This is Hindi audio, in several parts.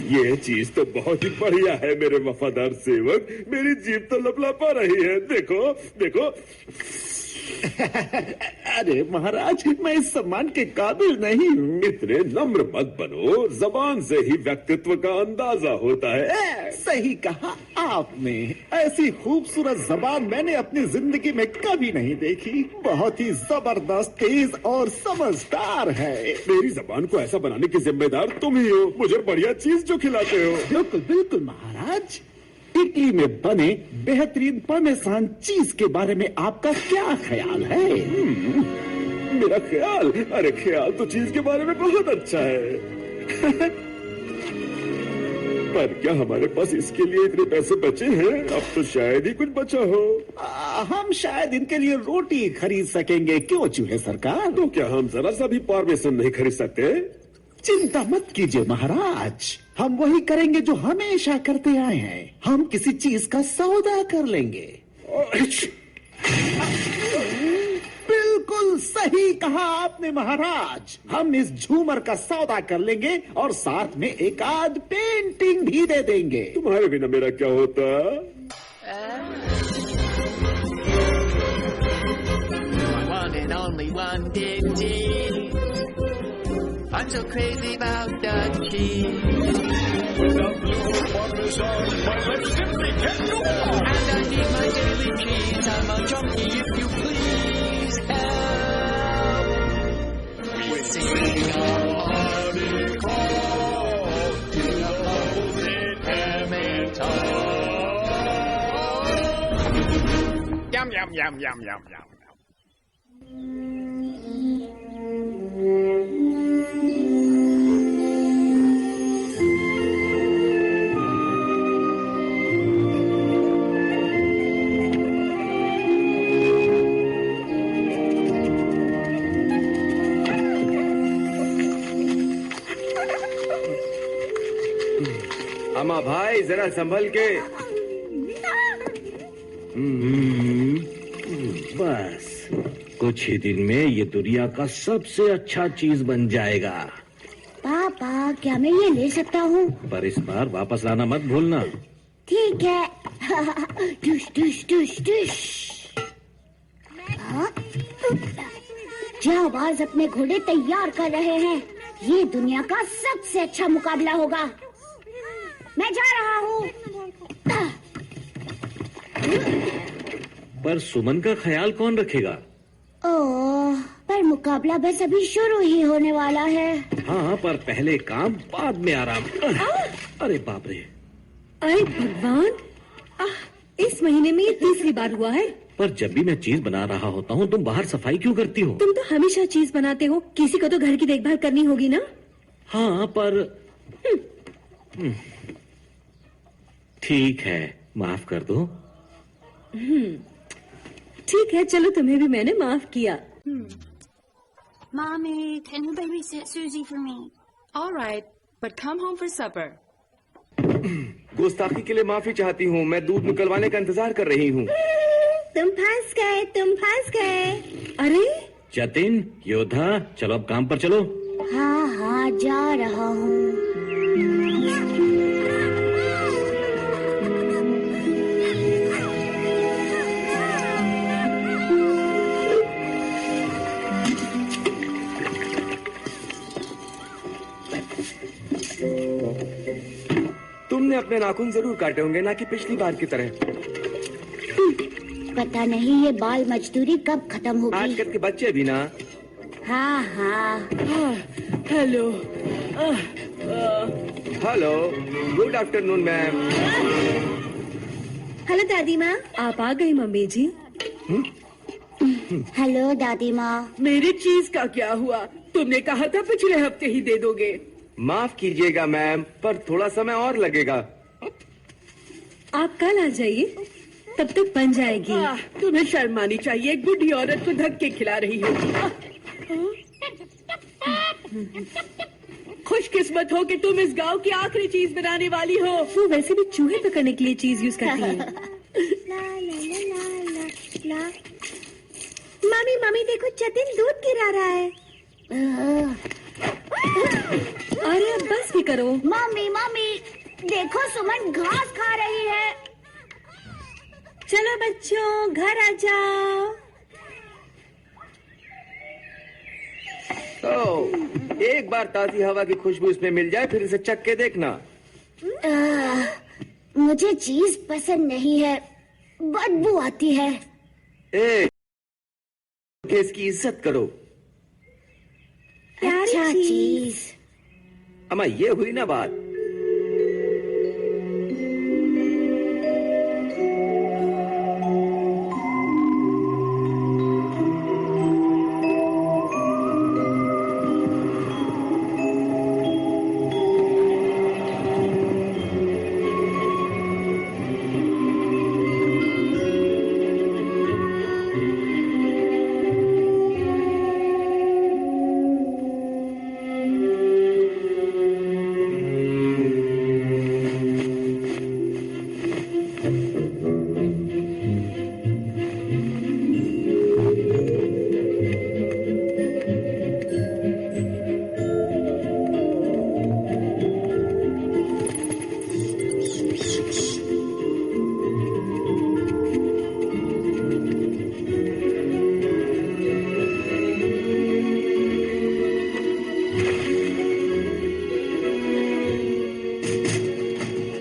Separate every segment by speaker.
Speaker 1: ये चीज तो बहुत ही बढ़िया है मेरे वफादार सेवक। मेरी जीभ तो लपलपा रही है। देखो देखो।
Speaker 2: अरे महाराज, मैं इस सम्मान के काबिल नहीं हूँ।
Speaker 1: इतने नम्र मत बनो, जबान से ही व्यक्तित्व का अंदाजा होता है।
Speaker 2: सही कहा आपने। ऐसी खूबसूरत जबान मैंने अपनी जिंदगी में कभी नहीं देखी। बहुत ही जबरदस्त, तेज और समझदार है।
Speaker 1: मेरी जबान को ऐसा बनाने की जिम्मेदार तुम ही हो। मुझे बढ़िया चीज जो खिलाते हो।
Speaker 2: बिल्कुल बिल्कुल महाराज। इटली में बने बेहतरीन पामेसान चीज के बारे में आपका क्या ख्याल है?
Speaker 1: मेरा ख्याल? अरे ख्याल तो चीज के बारे में बहुत अच्छा है। पर क्या हमारे पास इसके लिए इतने पैसे बचे हैं? अब तो शायद ही कुछ बचा हो।
Speaker 2: हम शायद इनके लिए रोटी खरीद सकेंगे। क्यों चूहे सरकार?
Speaker 1: तो क्या हम जरा सा भी पारमेसन नहीं खरीद सकते?
Speaker 2: चिंता मत कीजिए महाराज, हम वही करेंगे जो हमेशा करते आए हैं। हम किसी चीज का सौदा कर लेंगे। बिल्कुल सही कहा आपने महाराज। हम इस झूमर का सौदा कर लेंगे और साथ में एक आध पेंटिंग भी दे देंगे।
Speaker 1: तुम्हारे बिना मेरा क्या होता?
Speaker 3: One and only one Diddy. I'm so crazy about the cheese.
Speaker 4: Without blue parmesan, my life simply can't go on.
Speaker 3: And I need my daily cheese. I'm a junkie, if you please help. We sing a party call to the bubbles in Emmental. Yum, yum, yum, yum, yum, yum.
Speaker 5: अम्मा भाई जरा संभल के।
Speaker 2: बस कुछ ही दिन में ये दुनिया का सबसे अच्छा चीज बन जाएगा।
Speaker 6: पापा, क्या मैं ये ले सकता हूँ?
Speaker 2: पर इस बार वापस लाना मत भूलना।
Speaker 6: ठीक है। टुश टुश टुश टुश। जाबाज अपने घोड़े तैयार कर रहे हैं। ये दुनिया का सबसे अच्छा मुकाबला होगा। मैं जा रहा हूँ।
Speaker 5: पर सुमन का ख्याल कौन रखेगा?
Speaker 6: ओह, पर मुकाबला बस अभी शुरू ही होने वाला है।
Speaker 5: हाँ, पर पहले काम बाद में आराम। अरे बाप रे!
Speaker 7: अरे भगवान, इस महीने में ये तीसरी बार हुआ है।
Speaker 5: पर जब भी मैं चीज बना रहा होता हूँ, तुम बाहर सफाई क्यों करती हो?
Speaker 7: तुम तो हमेशा चीज बनाते हो, किसी को तो घर की देखभाल करनी होगी ना।
Speaker 5: हाँ, पर ठीक है, माफ कर दो।
Speaker 7: ठीक है, चलो तुम्हें भी मैंने माफ किया।
Speaker 8: Mommy, can you babysit Susie for me?
Speaker 9: All right, but come home for supper.
Speaker 5: गुस्ताखी के लिए माफी चाहती हूँ, मैं दूध निकलवाने का इंतजार कर रही हूँ।
Speaker 6: तुम फंस गए, तुम फंस गए।
Speaker 7: अरे
Speaker 5: जतिन, योद्धा, चलो अब काम पर चलो।
Speaker 6: हाँ हाँ, जा रहा हूँ।
Speaker 5: तुमने अपने नाखून जरूर काटे होंगे, ना कि पिछली बार की तरह।
Speaker 6: पता नहीं ये बाल मजदूरी कब खत्म होगी।
Speaker 5: आजकल के बच्चे भी ना।
Speaker 6: हाँ हाँ।
Speaker 7: Hello.
Speaker 5: Hello, good afternoon ma'am.
Speaker 7: Hello दादी माँ, आप आ गई मम्मी जी।
Speaker 6: हेलो दादी माँ।
Speaker 9: मेरी चीज का क्या हुआ? तुमने कहा था पिछले हफ्ते ही दे दोगे।
Speaker 5: माफ कीजिएगा मैम, पर थोड़ा समय और लगेगा।
Speaker 7: आप कल आ जाइए, तब तक बन जाएगी।
Speaker 9: तुम्हें शर्म आनी चाहिए, एक बूढ़ी औरत को धक्के खिला रही हो। खुशकिस्मत हो कि तुम इस गांव की आखिरी चीज बनाने वाली हो।
Speaker 7: वो वैसे भी चूहे पकड़ने के लिए चीज यूज करती है।
Speaker 6: ला ला ला ला ला ला।
Speaker 7: मम्मी मम्मी देखो, जतिन दूध गिरा रहा है। अरे अब बस भी करो।
Speaker 6: मम्मी मम्मी देखो, सुमन घास खा रही है।
Speaker 7: चलो बच्चों, घर आ जाओ।
Speaker 5: एक बार ताजी हवा की खुशबू इसमें मिल जाए, फिर इसे चख के देखना।
Speaker 6: मुझे चीज पसंद नहीं है, बदबू आती है।
Speaker 5: इसकी इज्जत करो।
Speaker 6: अच्छा चीज।
Speaker 5: अम्मा, ये हुई ना बात।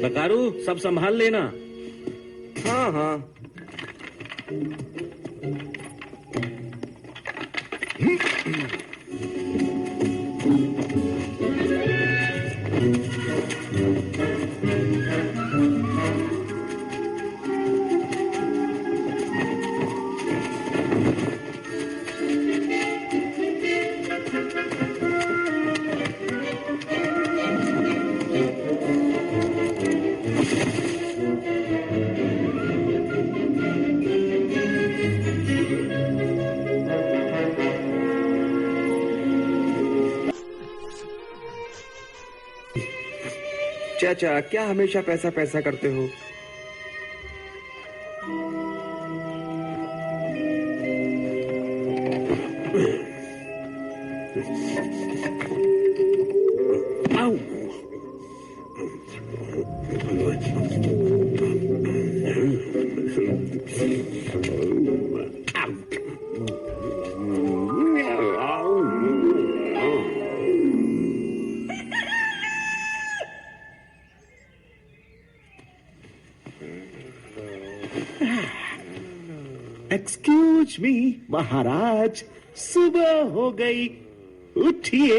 Speaker 5: बकारू, सब संभाल लेना। हाँ हाँ। चाचा, क्या हमेशा पैसा पैसा करते हो?
Speaker 2: एक्सक्यूज मी महाराज, सुबह हो गई, उठिए।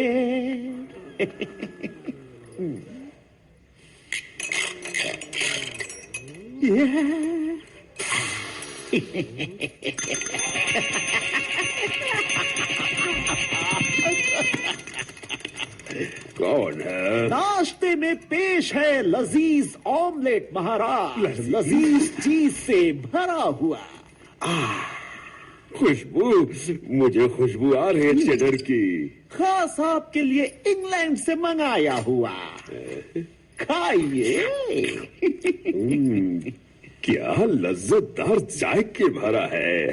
Speaker 1: कौन है?
Speaker 2: नाश्ते में पेश है लजीज ऑमलेट महाराज, लजीज चीज से भरा हुआ।
Speaker 1: खुशबू, मुझे खुशबू आ रही है चेडर की।
Speaker 2: खास आपके लिए इंग्लैंड से मंगाया हुआ, खाइए।
Speaker 1: क्या लज्जतदार जायके भरा है।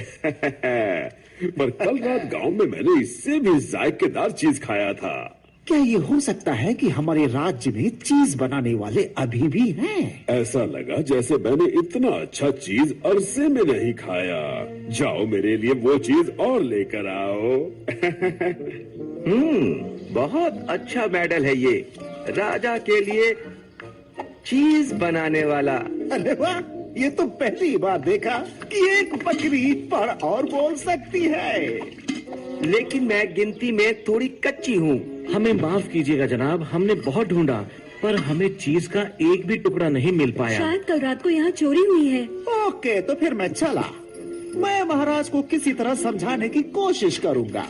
Speaker 1: पर कल रात गांव में मैंने इससे भी जायकेदार चीज खाया था।
Speaker 2: क्या ये हो सकता है कि हमारे राज्य में चीज बनाने वाले अभी भी हैं?
Speaker 1: ऐसा लगा जैसे मैंने इतना अच्छा चीज अरसे में नहीं खाया। जाओ मेरे लिए वो चीज और लेकर आओ।
Speaker 5: बहुत अच्छा मेडल है ये, राजा के लिए चीज बनाने वाला।
Speaker 2: अरे वाह, ये तो पहली बार देखा कि एक बकरी पढ़ और बोल सकती है।
Speaker 5: लेकिन मैं गिनती में थोड़ी कच्ची हूँ। हमें माफ कीजिएगा जनाब, हमने बहुत ढूंढा पर हमें चीज का एक भी टुकड़ा नहीं मिल पाया।
Speaker 7: शायद कल रात को यहाँ चोरी हुई है।
Speaker 2: ओके, तो फिर मैं चला। मैं महाराज को किसी तरह समझाने की कोशिश करूंगा।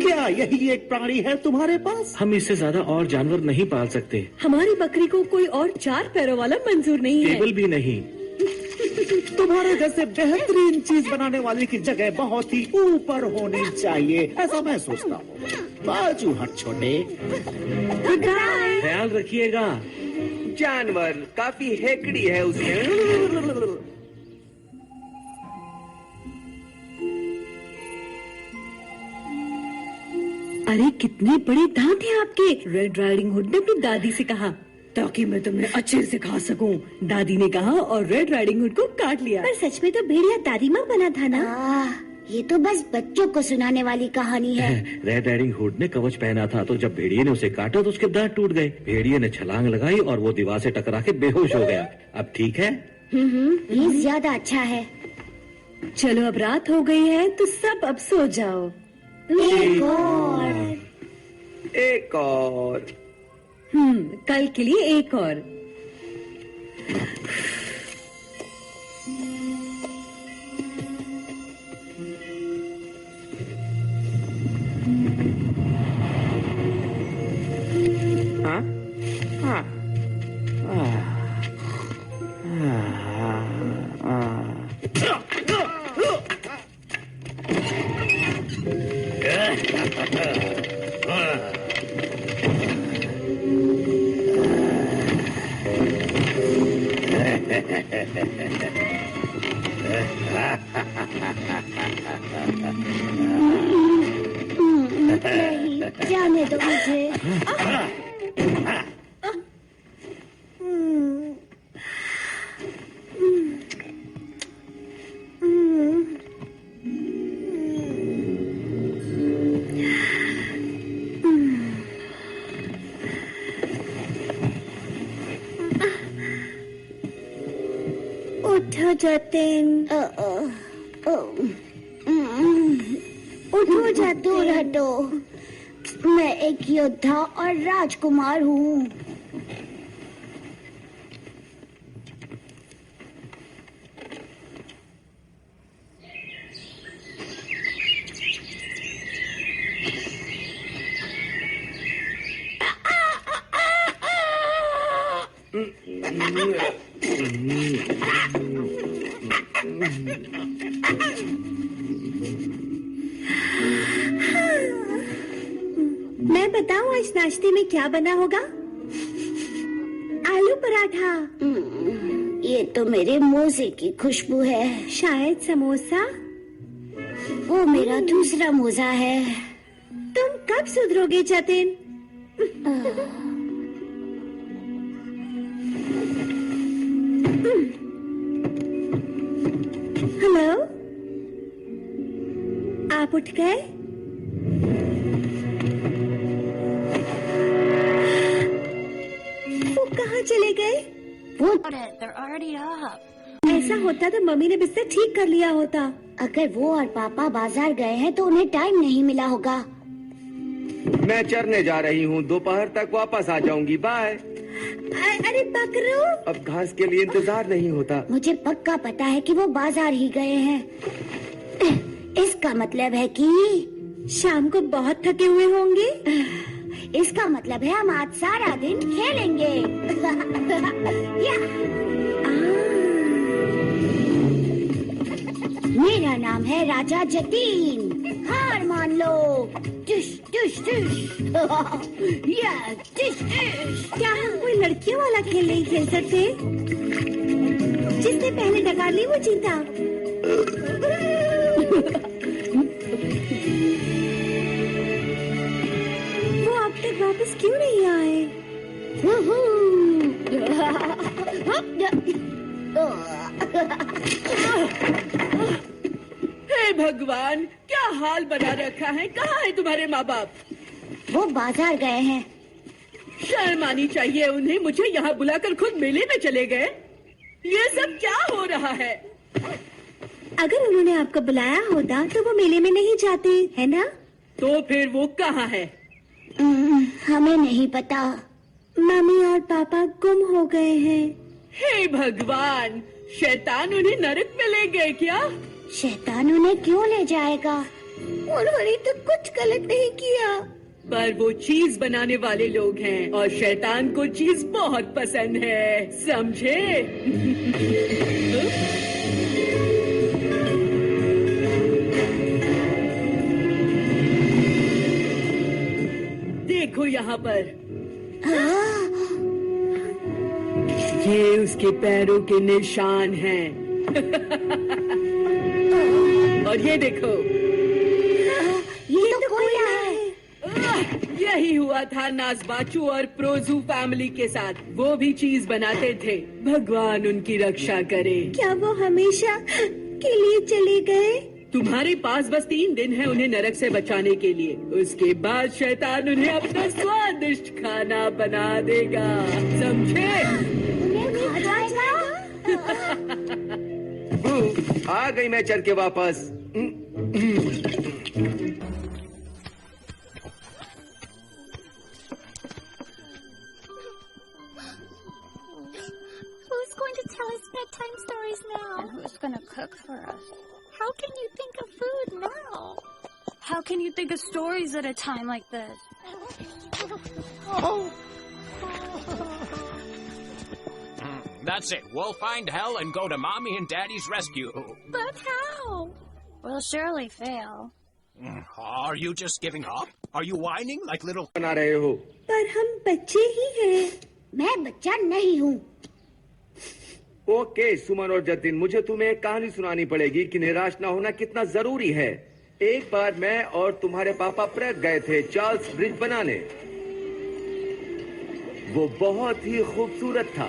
Speaker 2: क्या यही एक प्राणी है तुम्हारे पास?
Speaker 5: हम इससे ज्यादा और जानवर नहीं पाल सकते।
Speaker 7: हमारी बकरी को कोई और 4 पैरों वाला मंजूर नहीं है।
Speaker 5: टेबल भी नहीं।
Speaker 2: तुम्हारे जैसे बेहतरीन चीज बनाने वाले की जगह बहुत ही ऊपर होनी चाहिए, ऐसा मैं सोचता हूँ। बाजू हट छोटे।
Speaker 5: ख्याल रखिएगा। जानवर काफी हेकड़ी है उसमें।
Speaker 7: अरे कितने बड़े दांत हैं आपके। रेड राइडिंग हुड ने अपनी दादी से कहा ताकि मैं तुम्हें अच्छे से खा सकूं। दादी ने कहा और रेड राइडिंग हुड को काट लिया। पर सच में तो भेड़िया दादी माँ बना था ना।
Speaker 6: ये तो बस बच्चों को सुनाने वाली कहानी है।
Speaker 5: रेड राइडिंग हुड ने कवच पहना था, तो जब भेड़िए ने उसे काटा तो उसके दांत टूट गए। भेड़िए ने छलांग लगाई और वो दीवार से टकरा के बेहोश हो गया। अब ठीक है?
Speaker 6: ये ज्यादा अच्छा है।
Speaker 7: चलो अब रात हो गई है तो सब अब सो जाओ।
Speaker 5: एक और।
Speaker 7: कल के लिए एक और।
Speaker 6: नहीं, जाने दो मुझे।
Speaker 7: उठो जतिन।
Speaker 6: उठो जा, दूर हटो। मैं एक योद्धा और राजकुमार हूँ।
Speaker 7: मैं बताऊं आज नाश्ते में क्या बना होगा? आलू पराठा।
Speaker 6: ये तो मेरे मोजे की खुशबू है।
Speaker 7: शायद समोसा।
Speaker 6: वो मेरा दूसरा मोजा है।
Speaker 7: तुम कब सुधरोगे जतिन? हेलो, आप उठ गए? वो कहाँ चले गए?
Speaker 6: वो
Speaker 8: They're already up.
Speaker 7: ऐसा होता तो मम्मी ने बिस्तर ठीक कर लिया होता।
Speaker 6: अगर वो और पापा बाजार गए हैं तो उन्हें टाइम नहीं मिला होगा।
Speaker 5: मैं चरने जा रही हूँ, दोपहर तक वापस आ जाऊंगी। बाय।
Speaker 7: अरे बकरू,
Speaker 5: अब घास के लिए इंतजार नहीं होता।
Speaker 6: मुझे पक्का पता है कि वो बाजार ही गए हैं। इसका मतलब है कि
Speaker 7: शाम को बहुत थके हुए होंगे।
Speaker 6: इसका मतलब है हम आज सारा दिन खेलेंगे। या। मेरा नाम है राजा जतीन, हार मान लो। टुश टुश टुश। या टुश टुश।
Speaker 7: क्या हम कोई लड़कियों वाला खेल नहीं खेल सकते? जिसने पहले डकार ली वो जीता। वो अब तक वापस क्यों नहीं आए?
Speaker 9: हे भगवान, क्या हाल बना रखा है। कहाँ है तुम्हारे माँ बाप?
Speaker 6: वो बाजार गए हैं।
Speaker 9: शर्म आनी चाहिए उन्हें, मुझे यहाँ बुलाकर खुद मेले में चले गए। ये सब क्या हो रहा है?
Speaker 7: अगर उन्होंने आपको बुलाया होता तो वो मेले में नहीं जाते, है ना?
Speaker 9: तो फिर वो कहाँ है?
Speaker 6: हमें नहीं पता।
Speaker 7: मम्मी और पापा गुम हो गए हैं।
Speaker 9: हे भगवान, शैतान उन्हें नरक में ले गए क्या?
Speaker 6: शैतान उन्हें क्यों ले जाएगा?
Speaker 7: उन्होंने तो कुछ गलत नहीं किया।
Speaker 9: पर वो चीज बनाने वाले लोग हैं और शैतान को चीज बहुत पसंद है, समझे? देखो यहाँ पर। ये उसके पैरों के निशान हैं। और ये देखो,
Speaker 6: ये तो कोयला है।
Speaker 9: यही हुआ था नाज़बाचू और प्रोजू फैमिली के साथ। वो भी चीज बनाते थे। भगवान उनकी रक्षा करे।
Speaker 7: क्या वो हमेशा के लिए चले गए?
Speaker 9: तुम्हारे पास बस 3 दिन है उन्हें नरक से बचाने के लिए। उसके बाद शैतान उन्हें अपना स्वादिष्ट खाना बना देगा, समझे?
Speaker 6: उन्हें खा जाएगा।
Speaker 5: आ गई मैं चल के वापस।
Speaker 8: Who's going to tell us bedtime stories now? And who's going to cook for us? How can you think of food now? How can you think of stories at a time like this?
Speaker 10: That's it. We'll find hell and go to Mommy and Daddy's rescue.
Speaker 8: But how? We'll surely fail.
Speaker 10: Are you just giving up? Are you whining like little...
Speaker 5: बना रहे हो?
Speaker 7: पर हम बच्चे ही हैं।
Speaker 6: मैं बच्चा नहीं हूँ।
Speaker 5: ओके सुमन और जतिन, मुझे तुम्हें एक कहानी सुनानी पड़ेगी कि निराश ना होना कितना जरूरी है। एक बार मैं और तुम्हारे पापा प्रग गए थे चार्ल्स ब्रिज बनाने। वो बहुत ही खूबसूरत था।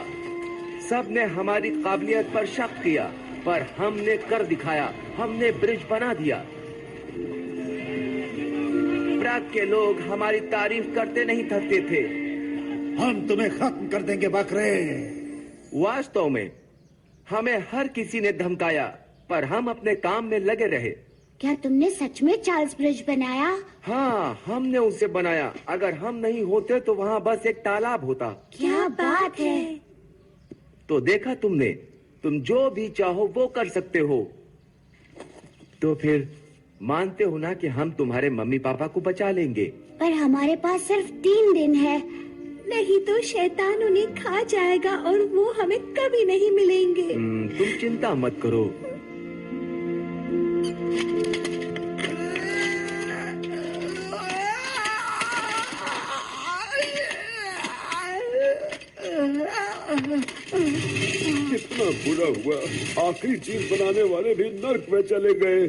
Speaker 5: सबने हमारी काबिलियत पर शक किया, पर हमने कर दिखाया। हमने ब्रिज बना दिया। प्रग के लोग हमारी तारीफ करते नहीं थकते थे।
Speaker 2: हम तुम्हें खत्म कर देंगे बकरे।
Speaker 5: वास्तव में हमें हर किसी ने धमकाया, पर हम अपने काम में लगे रहे।
Speaker 6: क्या तुमने सच में चार्ल्स ब्रिज बनाया?
Speaker 5: हाँ, हमने उसे बनाया। अगर हम नहीं होते तो वहाँ बस एक तालाब होता।
Speaker 6: क्या बात है।
Speaker 5: तो देखा तुमने, तुम जो भी चाहो वो कर सकते हो। तो फिर मानते हो ना कि हम तुम्हारे मम्मी पापा को बचा लेंगे।
Speaker 6: पर हमारे पास सिर्फ 3 दिन है।
Speaker 7: नहीं तो शैतान उन्हें खा जाएगा और वो हमें कभी नहीं मिलेंगे।
Speaker 5: तुम चिंता मत करो।
Speaker 1: कितना बुरा हुआ, आखिरी चीज बनाने वाले भी नर्क में चले गए।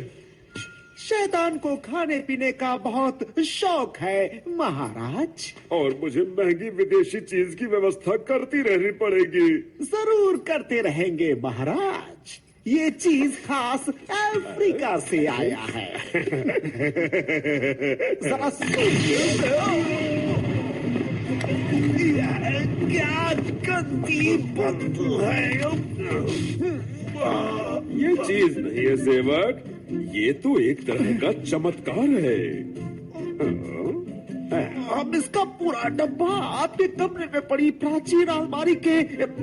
Speaker 2: शैतान को खाने पीने का बहुत शौक है महाराज।
Speaker 1: और मुझे महंगी विदेशी चीज की व्यवस्था करती रहनी पड़ेगी।
Speaker 2: जरूर करते रहेंगे महाराज। ये चीज खास अफ्रीका से आया है। जरा सोचिए, क्या गंदी बदबू है।
Speaker 1: ये चीज नहीं है सेवक, ये तो एक तरह का चमत्कार है।
Speaker 2: अब इसका पूरा डब्बा आपके कमरे में पड़ी प्राचीन अलमारी के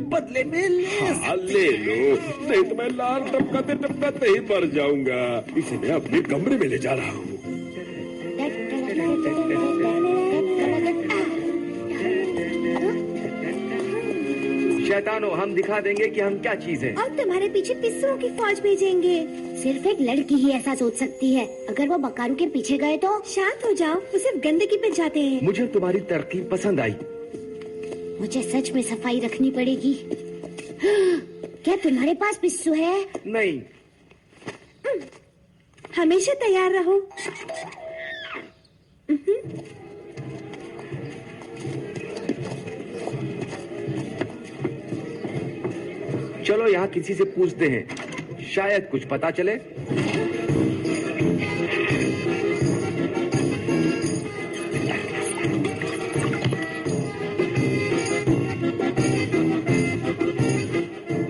Speaker 2: बदले में
Speaker 1: ले लो, नहीं तो मैं लाल टपकाते टपकाते ही मर जाऊंगा। इसे मैं अपने कमरे में ले जा रहा हूँ।
Speaker 5: शैतानो, हम दिखा देंगे कि हम क्या चीज है।
Speaker 6: और तुम्हारे पीछे पिस्सुओं की फौज भेजेंगे। सिर्फ एक लड़की ही ऐसा सोच सकती है। अगर वो बकारू के पीछे गए तो
Speaker 7: शांत हो जाओ, वो सिर्फ गंदगी पे जाते हैं।
Speaker 5: मुझे तुम्हारी तरकीब पसंद आई।
Speaker 6: मुझे सच में सफाई रखनी पड़ेगी। क्या तुम्हारे पास पिस्सू है?
Speaker 5: नहीं।
Speaker 7: हमेशा तैयार रहो।
Speaker 5: चलो यहाँ किसी से पूछते हैं, शायद कुछ पता चले।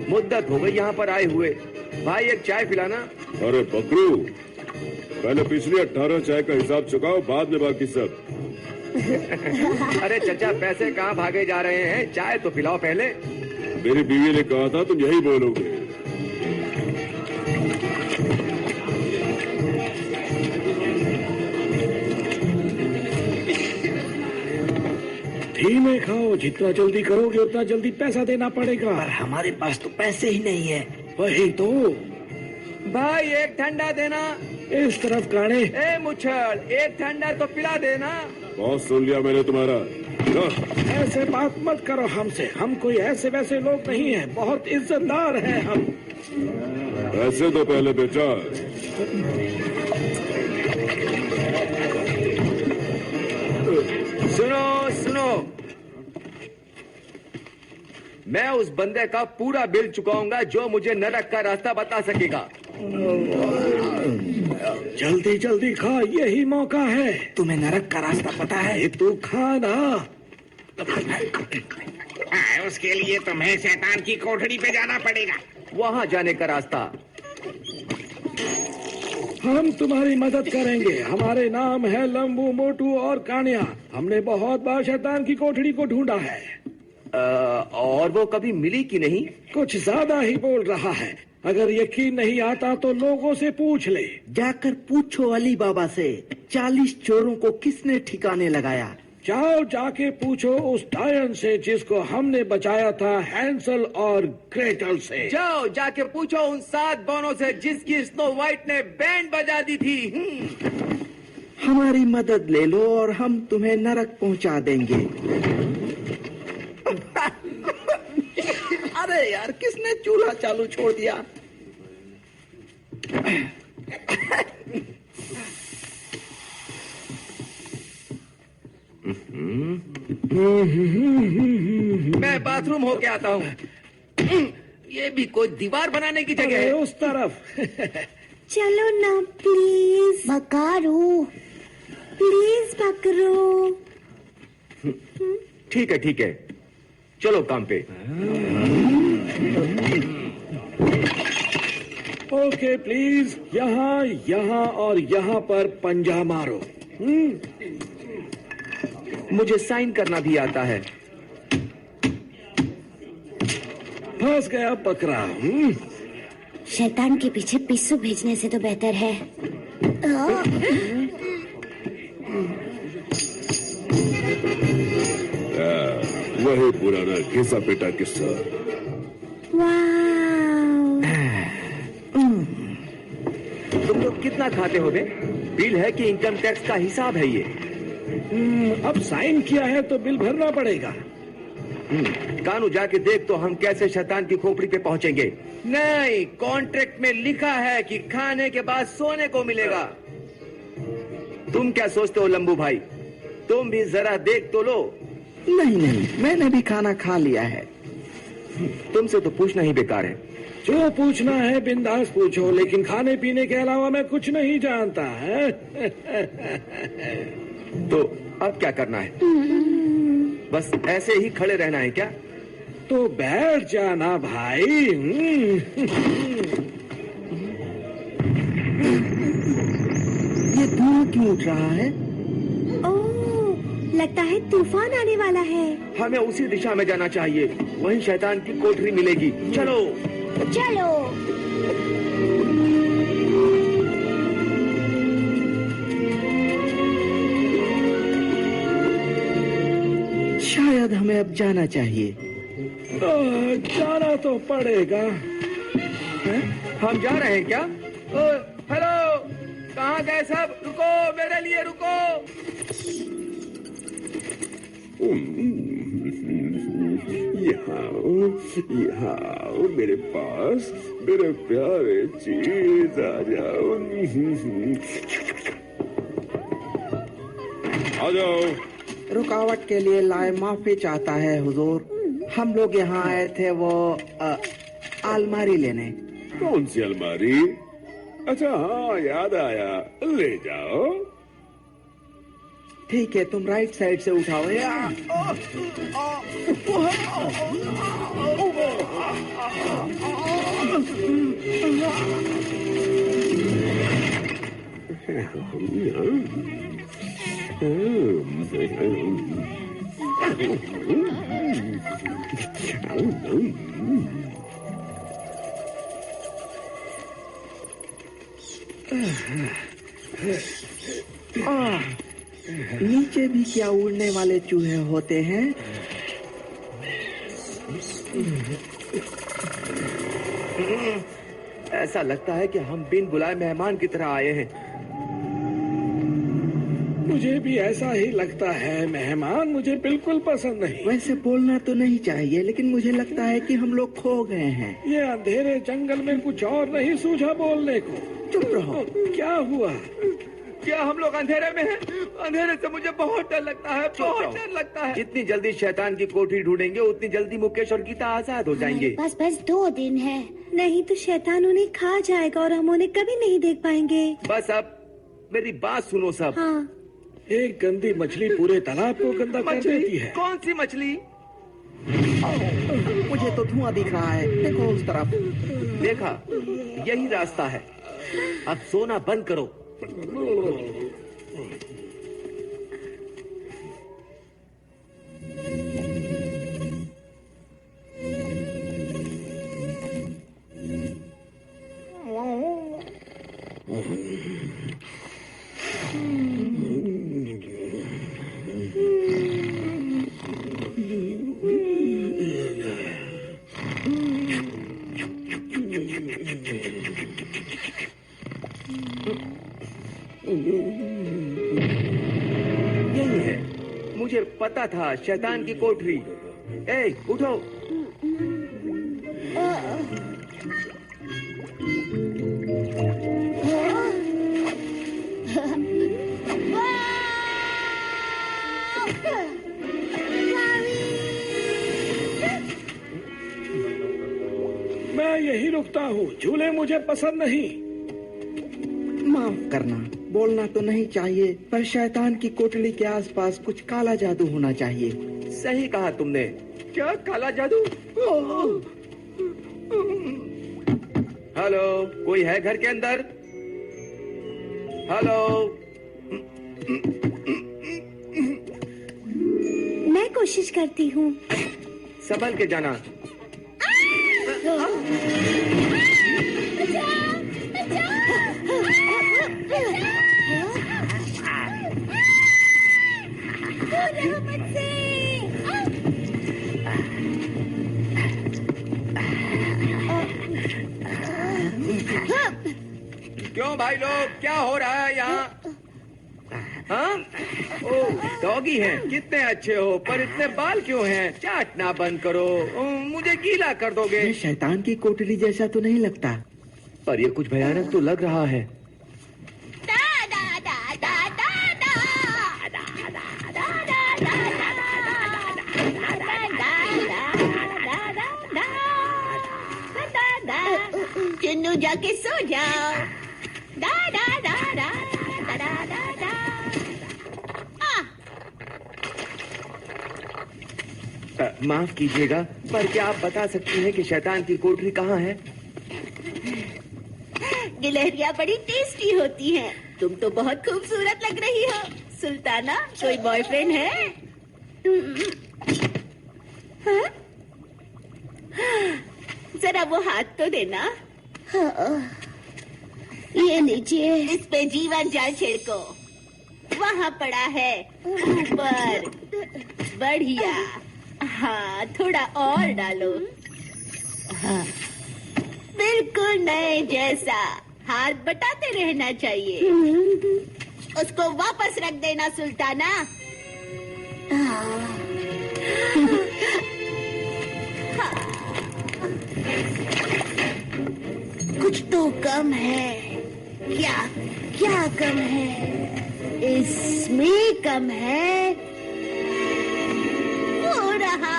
Speaker 5: मुद्दत हो गई यहाँ पर आए हुए। भाई एक चाय पिलाना।
Speaker 1: अरे बकरू, पहले पिछली 18 चाय का हिसाब चुकाओ, बाद में बाकी सब।
Speaker 5: अरे चचा, पैसे कहाँ भागे जा रहे हैं? चाय तो पिलाओ पहले।
Speaker 1: मेरी बीवी ने कहा था तुम यही बोलोगे।
Speaker 11: धीमे खाओ, जितना जल्दी करोगे उतना जल्दी पैसा देना पड़ेगा।
Speaker 2: पर हमारे पास तो पैसे ही नहीं है।
Speaker 11: वही तो।
Speaker 5: भाई एक ठंडा देना।
Speaker 11: इस तरफ काने।
Speaker 5: ए मुच्छल, एक ठंडा तो पिला देना।
Speaker 1: बहुत सुन लिया मैंने तुम्हारा।
Speaker 11: ऐसे बात मत करो हमसे, हम कोई ऐसे वैसे लोग नहीं हैं, बहुत इज्जतदार हैं हम।
Speaker 1: ऐसे तो पहले बेचा।
Speaker 5: सुनो सुनो, मैं उस बंदे का पूरा बिल चुकाऊंगा जो मुझे नरक का रास्ता बता सकेगा।
Speaker 11: जल्दी जल्दी खा, यही मौका है।
Speaker 2: तुम्हें नरक का रास्ता पता है?
Speaker 11: तू खा ना।
Speaker 12: उसके लिए तुम्हें शैतान की कोठरी पे जाना पड़ेगा।
Speaker 5: वहाँ जाने का रास्ता।
Speaker 11: हम तुम्हारी मदद करेंगे। हमारे नाम है लंबू, मोटू और कानिया। हमने बहुत बार शैतान की कोठरी को ढूंढा है।
Speaker 5: और वो कभी मिली कि नहीं?
Speaker 11: कुछ ज्यादा ही बोल रहा है। अगर यकीन नहीं आता तो लोगों से पूछ ले।
Speaker 2: जाकर पूछो अली बाबा से, 40 चोरों को किसने ठिकाने लगाया।
Speaker 11: जाओ जाके पूछो उस डायन से जिसको हमने बचाया था हैंसल और ग्रेटल से।
Speaker 5: जाओ जाके पूछो उन 7 बौनों से जिसकी स्नो व्हाइट ने बैंड बजा दी थी।
Speaker 2: हमारी मदद ले लो और हम तुम्हें नरक पहुंचा देंगे। अरे यार, किसने चूल्हा चालू छोड़ दिया?
Speaker 5: मैं बाथरूम होके आता हूँ। ये भी कोई दीवार बनाने की जगह है।
Speaker 11: उस तरफ।
Speaker 7: चलो ना प्लीज।
Speaker 6: बकारू,
Speaker 7: प्लीज बकरो।
Speaker 5: ठीक है, चलो काम पे।
Speaker 11: ओके प्लीज, यहाँ यहाँ और यहाँ पर पंजा मारो।
Speaker 5: मुझे साइन करना भी आता है।
Speaker 11: फंस गया बकरा।
Speaker 6: शैतान के पीछे पिस्सू भेजने से तो बेहतर है।
Speaker 1: वही पुराना घिसा पेटा किस्सा।
Speaker 5: तुम लोग कितना खाते होगे? बिल है कि इनकम टैक्स का हिसाब है ये?
Speaker 11: अब साइन किया है तो बिल भरना पड़ेगा।
Speaker 5: कानू जाके देख तो हम कैसे शैतान की खोपड़ी पे पहुंचेंगे। नहीं, कॉन्ट्रैक्ट में लिखा है कि खाने के बाद सोने को मिलेगा। तुम क्या सोचते हो लंबू भाई? तुम भी जरा देख तो लो।
Speaker 2: नहीं, मैंने भी खाना खा लिया है।
Speaker 5: तुमसे तो पूछना ही बेकार है।
Speaker 11: जो पूछना है बिंदास पूछो, लेकिन खाने पीने के अलावा मैं कुछ नहीं जानता है।
Speaker 5: तो अब क्या करना है? बस ऐसे ही खड़े रहना है क्या?
Speaker 11: तो बैठ जाना भाई।
Speaker 5: ये धुआं क्यों उठ रहा है?
Speaker 7: ओह, लगता है तूफान आने वाला है।
Speaker 5: हमें उसी दिशा में जाना चाहिए, वहीं शैतान की कोठरी मिलेगी। चलो
Speaker 6: चलो।
Speaker 5: शायद हमें अब जाना चाहिए।
Speaker 11: जाना तो पड़ेगा।
Speaker 5: हम जा रहे हैं क्या? हेलो, कहाँ गए सब? रुको, मेरे लिए रुको।
Speaker 1: यहाँ आओ मेरे पास, मेरे प्यारे चीज, आ जाओ। आ जाओ।
Speaker 5: रुकावट के लिए लाए माफी चाहता है हुजूर। हम लोग यहाँ आए थे वो अलमारी लेने।
Speaker 1: कौन सी अलमारी? अच्छा हाँ, याद आया, ले जाओ।
Speaker 5: ठीक है, तुम राइट साइड से उठाओ। नीचे भी क्या उड़ने वाले चूहे होते हैं? ऐसा लगता है कि हम बिन बुलाए मेहमान की तरह आए हैं।
Speaker 11: मुझे भी ऐसा ही लगता है। मेहमान मुझे बिल्कुल पसंद नहीं।
Speaker 5: वैसे बोलना तो नहीं चाहिए, लेकिन मुझे लगता है कि हम लोग खो गए हैं।
Speaker 11: ये अंधेरे जंगल में कुछ और नहीं सूझा बोलने को।
Speaker 5: चुप रहो।
Speaker 11: क्या हुआ?
Speaker 5: क्या हम लोग अंधेरे में हैं? अंधेरे से मुझे बहुत डर लगता है, बहुत डर लगता है। जितनी जल्दी शैतान की कोठरी ढूंढेंगे, उतनी जल्दी मुकेश और गीता आजाद हो जाएंगे।
Speaker 6: बस 2 दिन है।
Speaker 7: नहीं तो शैतान उन्हें खा जाएगा और हम उन्हें कभी नहीं देख पाएंगे।
Speaker 5: बस अब मेरी बात सुनो सब।
Speaker 7: हाँ।
Speaker 11: एक गंदी मछली पूरे तालाब को गंदा कर देती है।
Speaker 5: कौन सी मछली? मुझे तो धुआं दिख रहा है, देखो उस तरफ। देखा, यही रास्ता है। अब सोना बंद करो। यही है, मुझे पता था, शैतान की कोठरी। ए, उठो।
Speaker 11: मैं यही रुकता हूँ, झूले मुझे पसंद नहीं।
Speaker 5: माफ करना, बोलना तो नहीं चाहिए, पर शैतान की कोठरी के आसपास कुछ काला जादू होना चाहिए। सही कहा तुमने। क्या काला जादू? हेलो, कोई है घर के अंदर? हेलो।
Speaker 7: मैं कोशिश करती हूँ।
Speaker 5: संभल के जाना। क्यों भाई लोग, क्या हो रहा है यहाँ? हाँ? ओह, डॉगी हैं, कितने अच्छे हो, पर इतने बाल क्यों हैं? चाटना बंद करो, मुझे गीला कर दोगे। ये शैतान की कोठरी जैसा तो नहीं लगता, पर ये कुछ भयानक तो लग रहा है।
Speaker 6: चुन्नू जाके सो जाओ। दा दा दा दा दा दा दा दा।
Speaker 5: माफ कीजिएगा, पर क्या आप बता सकती हैं कि शैतान की कोठरी कहाँ है?
Speaker 6: गिलहरियाँ बड़ी टेस्टी होती हैं। तुम तो बहुत खूबसूरत लग रही हो। सुल्ताना, कोई बॉयफ्रेंड है? हाँ? जरा वो हाथ तो देना। ये लीजिए। इस पे जीवन जाल छिड़को। वहाँ पड़ा है ऊपर। बढ़िया। हाँ, थोड़ा और डालो। हाँ, बिल्कुल नए जैसा। हाथ बटाते रहना चाहिए। उसको वापस रख देना सुल्ताना। कुछ तो कम है। क्या कम है? इसमें कम है। हो रहा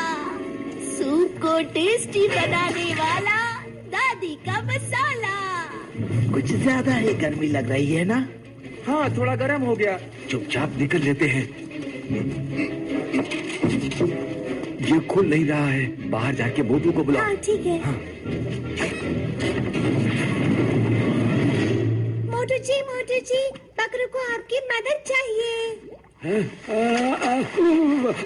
Speaker 6: सूप को टेस्टी बनाने वाला दादी का मसाला।
Speaker 5: कुछ ज्यादा ही गर्मी लग रही है ना? हाँ, थोड़ा गर्म हो गया। चुपचाप निकल लेते हैं। ये खुल नहीं रहा है। बाहर जाके मोटू को बुलाओ।
Speaker 6: हाँ, ठीक है।
Speaker 5: हाँ।
Speaker 6: मोटू जी, बकरू को आपकी मदद चाहिए।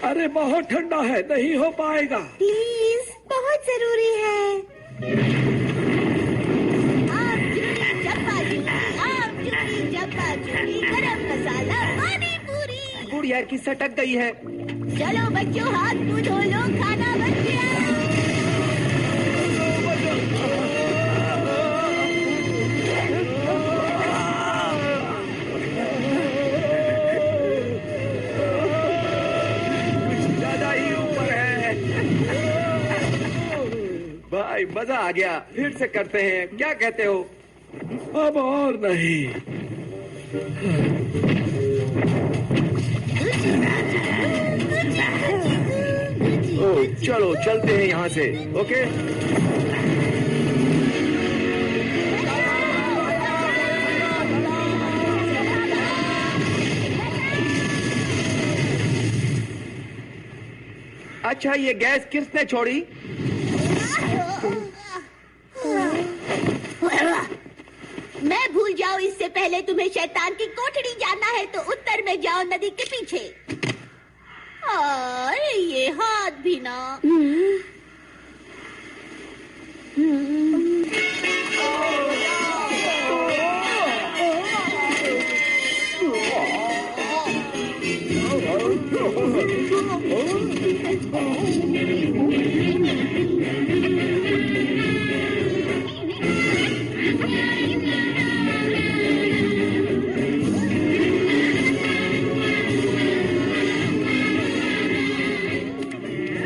Speaker 11: अरे बहुत ठंडा है, नहीं हो पाएगा।
Speaker 6: प्लीज, बहुत जरूरी है। आप जुड़ी गरम मसाला पानी पूरी।
Speaker 5: गुड़िया की सटक गई है।
Speaker 6: चलो बच्चों, हाथ मुंह धो लो, खाना बन गया।
Speaker 5: ज्यादा ही ऊपर है। भाई, मजा आ गया। फिर से करते हैं, क्या कहते हो?
Speaker 11: अब और नहीं।
Speaker 5: चलो चलते हैं यहाँ से। ओके। अच्छा, ये गैस किसने छोड़ी?
Speaker 6: मैं भूल जाऊं इससे पहले तुम्हें शैतान की कोठरी जाना है तो उत्तर में जाओ, नदी के पीछे। और ये हाथ भी ना।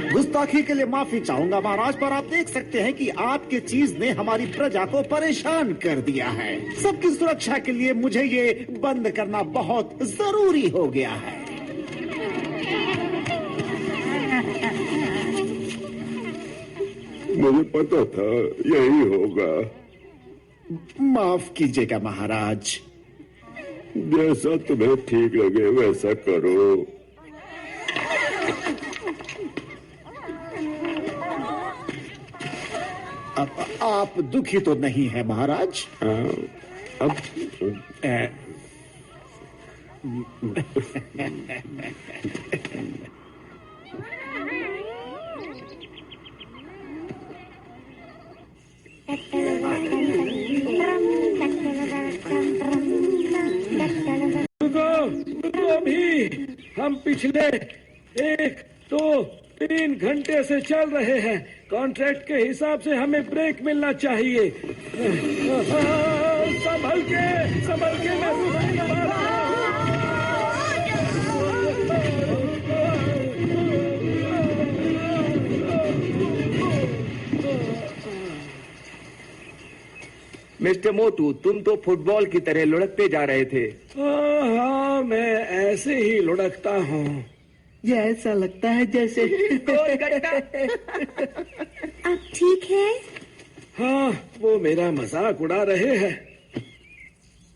Speaker 2: गुस्ताखी के लिए माफी चाहूंगा महाराज, पर आप देख सकते हैं कि आपकी चीज ने हमारी प्रजा को परेशान कर दिया है। सबकी सुरक्षा के लिए मुझे ये बंद करना बहुत जरूरी हो गया है।
Speaker 1: मुझे पता था यही होगा।
Speaker 2: माफ कीजिएगा महाराज।
Speaker 1: जैसा तुम्हें ठीक लगे वैसा करो।
Speaker 2: अब आप दुखी तो नहीं है महाराज?
Speaker 1: अब
Speaker 11: रुको भी। हम पिछले 1, 2, 3 घंटे से चल रहे हैं। कॉन्ट्रैक्ट के हिसाब से हमें ब्रेक मिलना चाहिए। संभल के मैं रुकने वाला हूं।
Speaker 5: मिस्टर मोटू, तुम तो फुटबॉल की तरह लुढ़कते जा रहे थे।
Speaker 11: हाँ, मैं ऐसे ही लुढ़कता हूँ।
Speaker 5: ये ऐसा लगता है जैसे
Speaker 6: आप ठीक है?
Speaker 11: हाँ, वो मेरा मजाक उड़ा रहे हैं।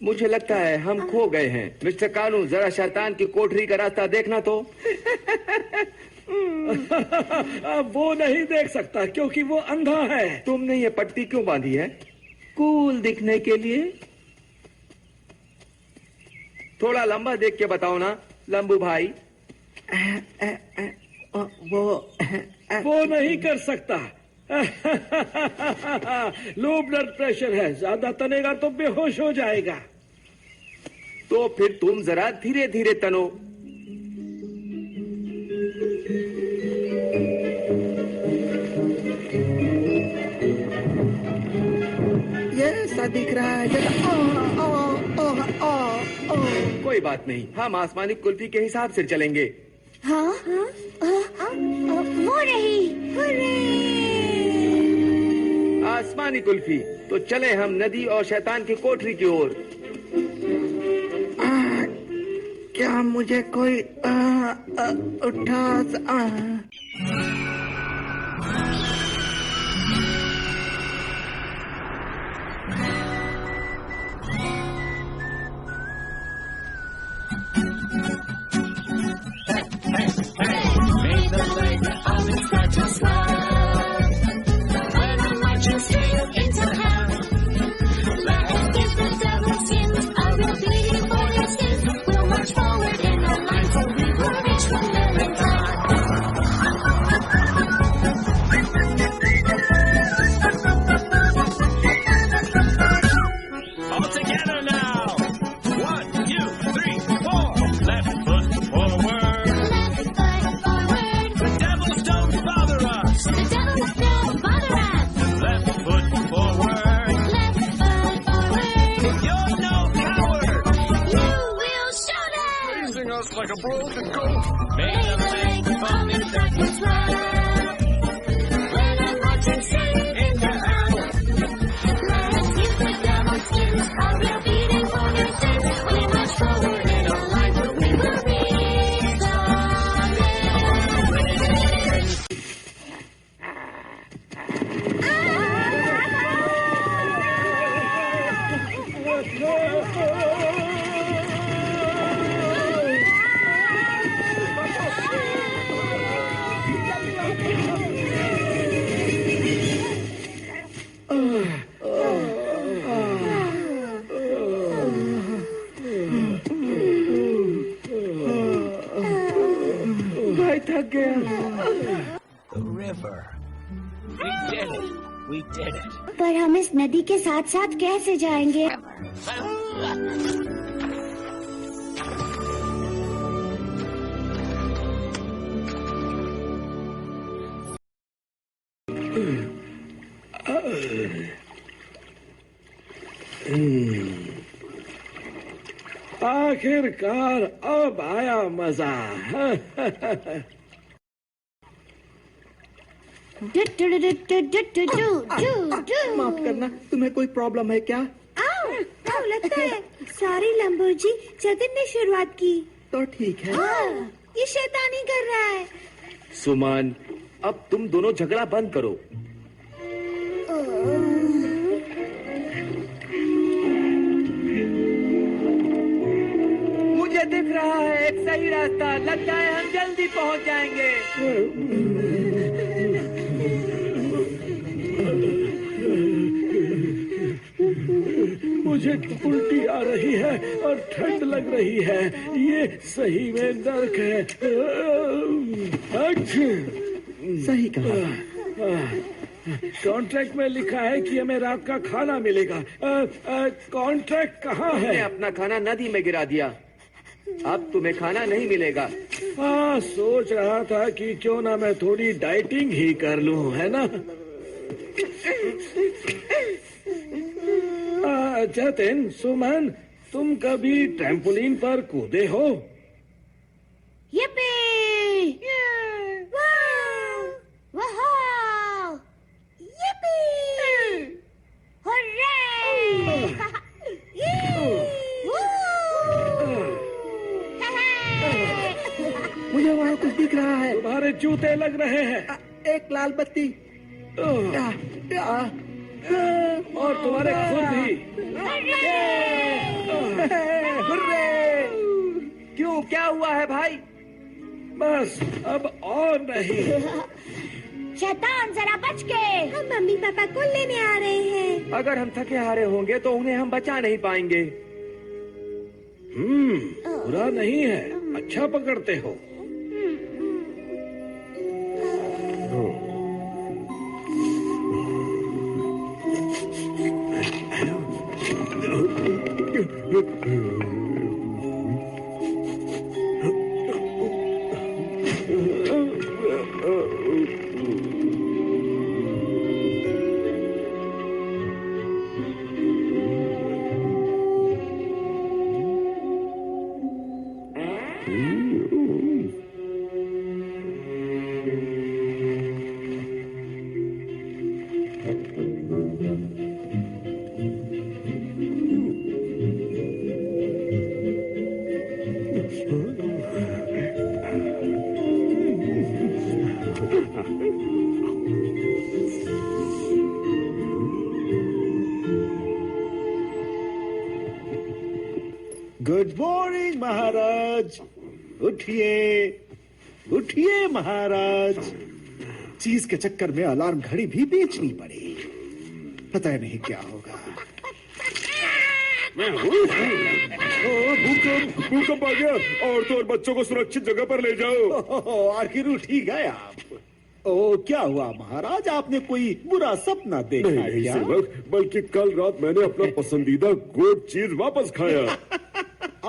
Speaker 5: मुझे लगता है हम खो गए हैं। मिस्टर कानू, जरा शैतान की कोठरी का रास्ता देखना तो।
Speaker 11: अब वो नहीं देख सकता क्योंकि वो अंधा है।
Speaker 5: तुमने ये पट्टी क्यों बांधी है? कूल दिखने के लिए? थोड़ा लंबा देख के बताओ ना लंबू भाई।
Speaker 11: वो नहीं कर सकता। लो ब्लड प्रेशर है, ज्यादा तनेगा तो बेहोश हो जाएगा।
Speaker 5: तो फिर तुम जरा धीरे धीरे तनो। ये ऐसा दिख रहा है कोई बात नहीं, हम आसमानी कुल्फी के हिसाब से चलेंगे।
Speaker 6: हाँ वो रही।
Speaker 5: आसमानी कुल्फी। तो चले हम नदी और शैतान की कोठरी की ओर। क्या मुझे कोई उठा
Speaker 3: like a broken goat. May the leg fall in seconds right. When I'm watching sing in the house. Let us use the devil's skins. Are we beating for their sins? We march forward in our life, but we will be
Speaker 6: पर हम इस नदी के साथ साथ कैसे जाएंगे?
Speaker 11: आखिरकार अब आया मजा।
Speaker 5: माफ करना, तुम्हें कोई प्रॉब्लम है क्या?
Speaker 7: लगता है सारी लंबोजी जतिन ने शुरुआत की।
Speaker 5: तो ठीक है।
Speaker 7: ये शैतानी कर रहा है।
Speaker 5: सुमन, अब तुम दोनों झगड़ा बंद करो। मुझे दिख रहा है एक सही रास्ता। लगता है हम जल्दी पहुंच जाएंगे।
Speaker 11: मुझे उल्टी आ रही है और ठंड लग रही है। ये सही में नर्क है।
Speaker 5: सही कहा।
Speaker 11: कॉन्ट्रैक्ट में लिखा है कि हमें रात का खाना मिलेगा। कॉन्ट्रैक्ट कहाँ है?
Speaker 5: मैंने अपना खाना नदी में गिरा दिया। अब तुम्हें खाना नहीं मिलेगा।
Speaker 11: हाँ, सोच रहा था कि क्यों ना मैं थोड़ी डाइटिंग ही कर लूं, है ना? जतिन, सुमन, तुम कभी ट्रैम्पोलिन पर कूदे हो?
Speaker 6: yippee! Wow! Yippee! Hooray!
Speaker 5: मुझे वहाँ कुछ दिख रहा है।
Speaker 11: तुम्हारे जूते लग रहे हैं।
Speaker 5: एक लाल बत्ती।
Speaker 11: और तुम्हारे खुद भी।
Speaker 5: हुर्रे! क्यों, क्या हुआ है भाई?
Speaker 11: बस अब और नहीं।
Speaker 6: शैतान जरा बच के।
Speaker 7: हम मम्मी पापा को लेने आ रहे हैं।
Speaker 5: अगर हम थके हारे होंगे तो उन्हें हम बचा नहीं पाएंगे।
Speaker 11: बुरा नहीं है, अच्छा पकड़ते हो।
Speaker 2: गुड मॉर्निंग महाराज। उठिए उठिए महाराज। चीज के चक्कर में अलार्म घड़ी भी बेचनी पड़ी। पता नहीं क्या होगा।
Speaker 1: भूकंप आ गया। औरतों और बच्चों को सुरक्षित जगह पर ले जाओ।
Speaker 2: आखिर उठ ही गए आप। ओ क्या हुआ महाराज, आपने कोई बुरा सपना देखा
Speaker 1: नहीं
Speaker 2: क्या?
Speaker 1: सेवक, बल्कि कल रात मैंने अपना पसंदीदा गोट चीज वापस खाया।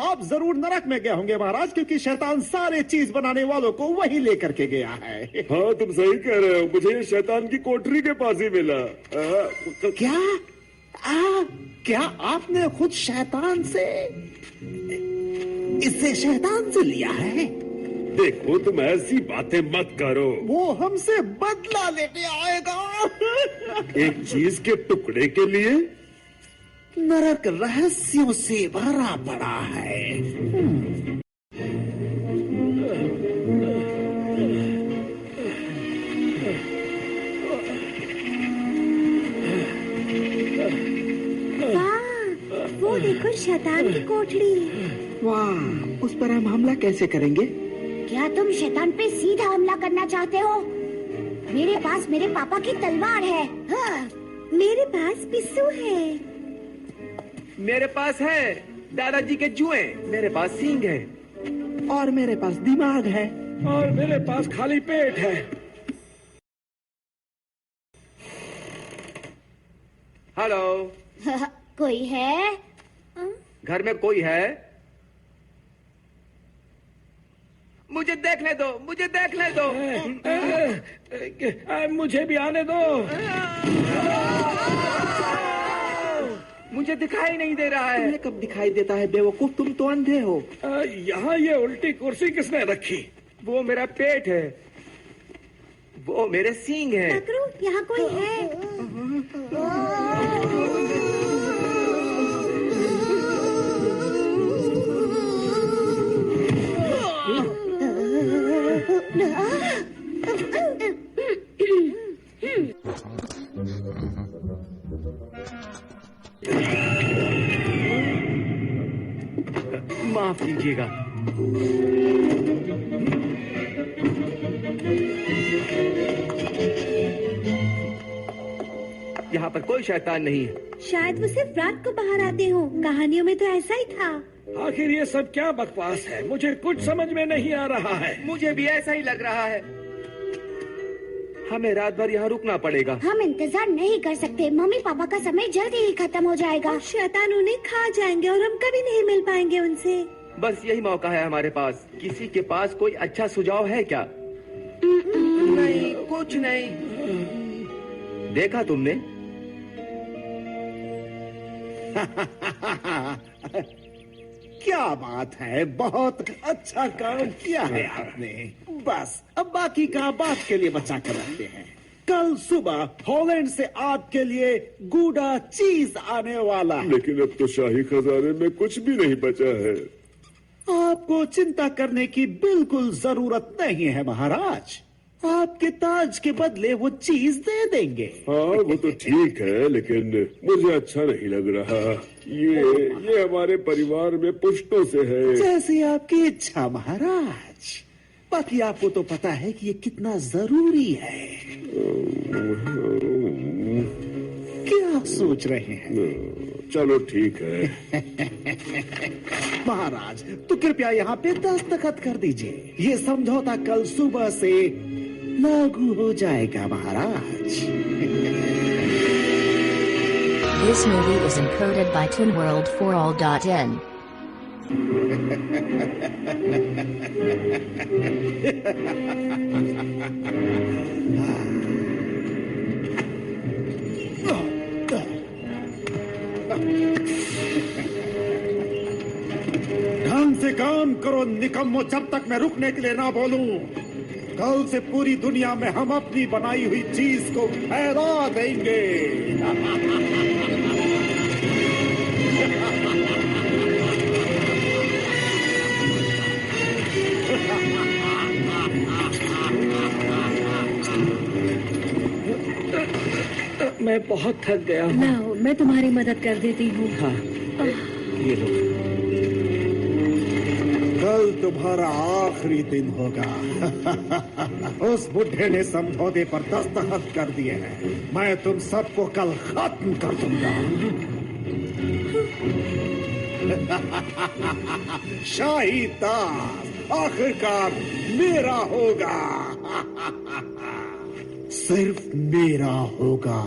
Speaker 2: आप जरूर नरक में गए होंगे महाराज, क्योंकि शैतान सारे चीज बनाने वालों को वही लेकर के गया है।
Speaker 1: हाँ तुम सही कह रहे हो, मुझे ये शैतान की कोठरी के पास ही मिला।
Speaker 2: क्या आपने खुद शैतान से इसे शैतान से लिया है?
Speaker 1: देखो तुम ऐसी बातें मत करो।
Speaker 2: वो हमसे बदला लेने आएगा।
Speaker 1: एक चीज के टुकड़े के लिए
Speaker 2: नरक रहस्यों से भरा पड़ा है।
Speaker 7: वो देखो शैतान की कोठरी।
Speaker 13: वाह, उस पर हम हमला कैसे करेंगे?
Speaker 6: क्या तुम शैतान पे सीधा हमला करना चाहते हो? मेरे पास मेरे पापा की तलवार है। हाँ।
Speaker 7: मेरे पास पिस्सू है।
Speaker 5: मेरे पास है दादाजी के जुए। मेरे पास सींग है।
Speaker 13: और मेरे पास दिमाग है।
Speaker 11: और मेरे पास खाली पेट है।
Speaker 5: हेलो।
Speaker 6: कोई है?
Speaker 5: घर में कोई है? मुझे देखने दो, मुझे देखने दो।
Speaker 11: मुझे भी आने दो।
Speaker 5: मुझे दिखाई नहीं दे रहा है।
Speaker 13: तुम्हें कब दिखाई देता है बेवकूफ, तुम तो अंधे हो।
Speaker 11: यहाँ ये उल्टी कुर्सी किसने रखी?
Speaker 5: वो मेरा पेट है। वो मेरे सींग है।
Speaker 7: यहाँ कोई है?
Speaker 5: माफ कीजिएगा। यहाँ पर कोई शैतान नहीं है।
Speaker 7: शायद वो सिर्फ रात को बाहर आते हो। कहानियों में तो ऐसा ही था।
Speaker 11: आखिर ये सब क्या बकवास है? मुझे कुछ समझ में नहीं आ रहा है।
Speaker 5: मुझे भी ऐसा ही लग रहा है। हमें रात भर यहाँ रुकना पड़ेगा।
Speaker 6: हम इंतजार नहीं कर सकते। मम्मी पापा का समय जल्दी ही खत्म हो जाएगा।
Speaker 7: शैतान उन्हें खा जाएंगे और हम कभी नहीं मिल पाएंगे उनसे।
Speaker 5: बस यही मौका है हमारे पास। किसी के पास कोई अच्छा सुझाव है क्या? नहीं, कुछ नहीं। देखा तुमने?
Speaker 2: क्या बात है, बहुत अच्छा काम किया है आपने। बस अब बाकी का बात के लिए बचा कर रखते हैं। कल सुबह हॉलैंड से आपके लिए गूढ़ा चीज आने वाला है।
Speaker 1: लेकिन अब तो शाही खजाने में कुछ भी नहीं बचा है।
Speaker 2: आपको चिंता करने की बिल्कुल जरूरत नहीं है महाराज। आपके ताज के बदले वो चीज दे देंगे।
Speaker 1: हाँ वो तो ठीक है, लेकिन मुझे अच्छा नहीं लग रहा। ये हमारे परिवार में पुश्तों से है।
Speaker 2: जैसी आपकी इच्छा महाराज। बाकी आपको तो पता है कि ये कितना जरूरी है। क्या सोच रहे हैं?
Speaker 1: चलो ठीक है।
Speaker 2: महाराज, तो कृपया यहाँ पे दस्तखत कर दीजिए। ये समझौता कल सुबह से लागू हो जाएगा महाराज।
Speaker 14: This movie is encoded by ToonWorld4All.in.
Speaker 2: ढंग से काम करो निकम्मो, जब तक मैं रुकने के लिए ना बोलूं। कल से पूरी दुनिया में हम अपनी बनाई हुई चीज को फैला देंगे।
Speaker 11: मैं बहुत थक गया हूँ।
Speaker 7: लाओ, मैं तुम्हारी मदद कर देती हूँ।
Speaker 11: हाँ, ये लो।
Speaker 2: कल तुम्हारा आखिरी दिन होगा। उस बुढ़े ने समझौते पर दस्तखत कर दिए हैं। मैं तुम सबको कल खत्म कर दूंगा। शाही ताज आखिरकार मेरा होगा। सिर्फ मेरा होगा।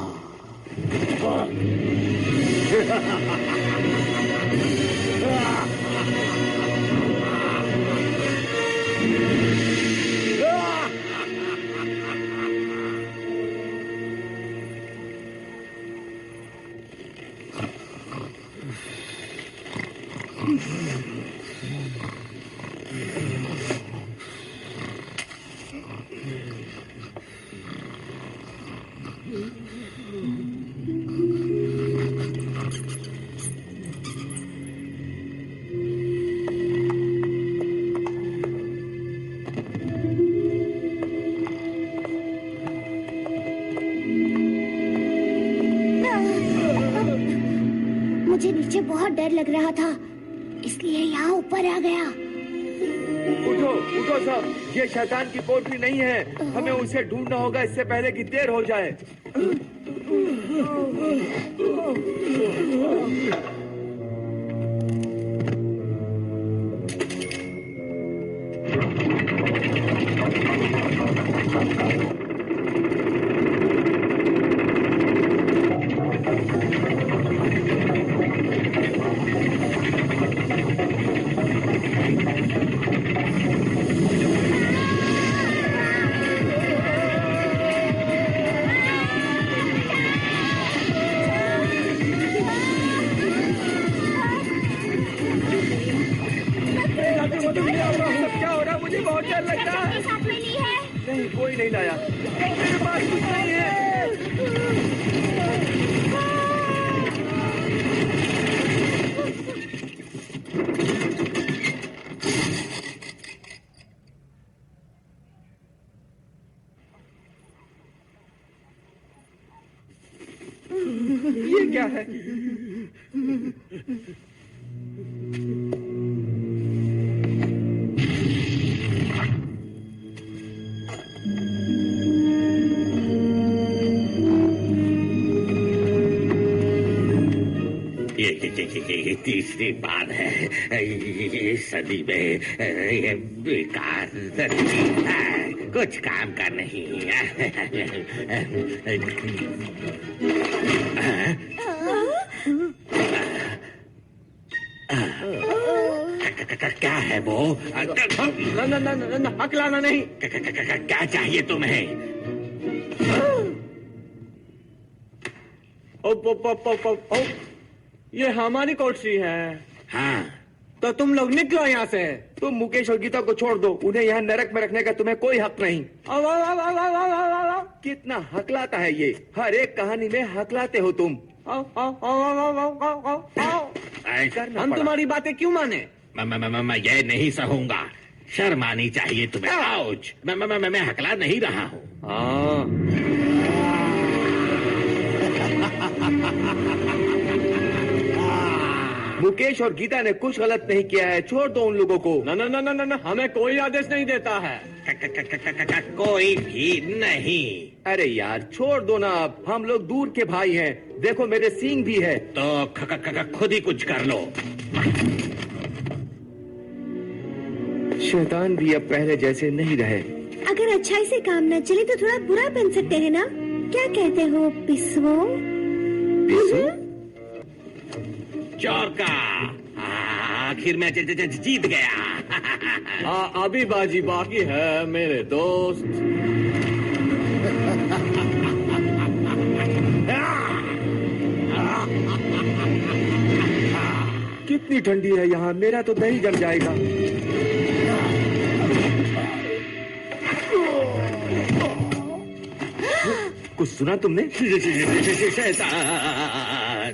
Speaker 6: मुझे नीचे बहुत डर लग रहा था, इसलिए यहाँ ऊपर आ गया।
Speaker 5: उठो उठो सब, ये शैतान की कोठरी नहीं है। हमें उसे ढूंढना होगा इससे पहले कि देर हो जाए। क्या हो रहा? मुझे बहुत डर लग रहा है।
Speaker 6: साथ में ली है?
Speaker 5: नहीं, कोई नहीं लाया। मेरे पास कुछ नहीं है। ये क्या है?
Speaker 12: ये तीसरी बार है इस सदी में ये बेकार धरती है, कुछ काम का नहीं है। क्या है वो?
Speaker 5: हकलाना नहीं।
Speaker 12: क्या चाहिए तुम्हें?
Speaker 5: ये हमारी कोठरी है।
Speaker 12: हाँ,
Speaker 5: तो तुम लोग निकलो यहाँ से। तुम मुकेश और गीता को छोड़ दो, उन्हें यहाँ नरक में रखने का तुम्हें कोई हक नहीं। कितना हकलाता है ये, हर एक कहानी में हकलाते हो तुम।
Speaker 12: हम
Speaker 5: तुम्हारी बातें क्यों माने?
Speaker 12: मैं ये नहीं सहूंगा, शर्म आनी चाहिए तुम्हें। आउच, मैं हकला नहीं रहा हूँ।
Speaker 5: मुकेश और गीता ने कुछ गलत नहीं किया है, छोड़ दो उन लोगों को।
Speaker 10: ना, हमें कोई आदेश नहीं देता है।
Speaker 12: कोई भी नहीं।
Speaker 5: अरे यार छोड़ दो ना, आप हम लोग दूर के भाई हैं। देखो मेरे सींग भी है।
Speaker 12: तो खुद ही कुछ कर लो।
Speaker 5: शैतान भी अब पहले जैसे नहीं रहे।
Speaker 7: अगर अच्छाई से काम न चले तो थोड़ा बुरा बन सकते हैं ना? क्या कहते हो पिसवो?
Speaker 12: चोर का आखिर में जीत गया।
Speaker 10: अभी बाजी बाकी है मेरे दोस्त।
Speaker 5: कितनी ठंडी है यहाँ, मेरा तो दही जम जाएगा। कुछ सुना तुमने?
Speaker 12: शैतान।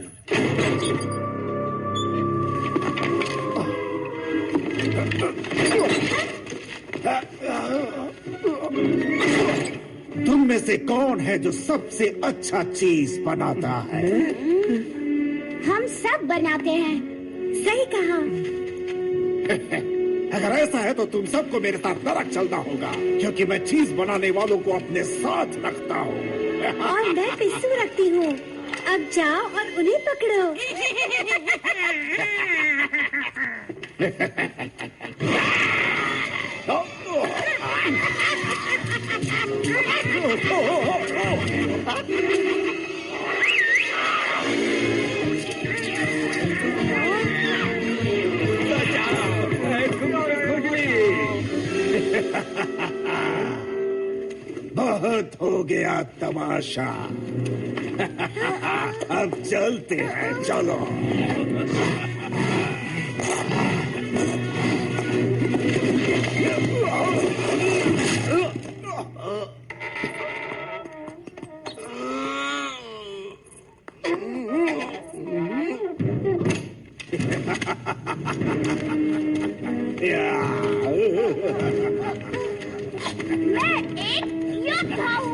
Speaker 2: तुम में से कौन है जो सबसे अच्छा चीज बनाता है?
Speaker 6: हम सब बनाते हैं।
Speaker 7: सही कहा।
Speaker 2: अगर ऐसा है तो तुम सबको मेरे साथ नरक चलना होगा, क्योंकि मैं चीज बनाने वालों को अपने साथ रखता हूँ।
Speaker 7: और मैं पिस्सू रखती हूँ। अब जाओ और उन्हें पकड़ो।
Speaker 2: बहुत हो गया तमाशा। अब चलते हैं, चलो।
Speaker 6: मैं एक योद्धा हूँ।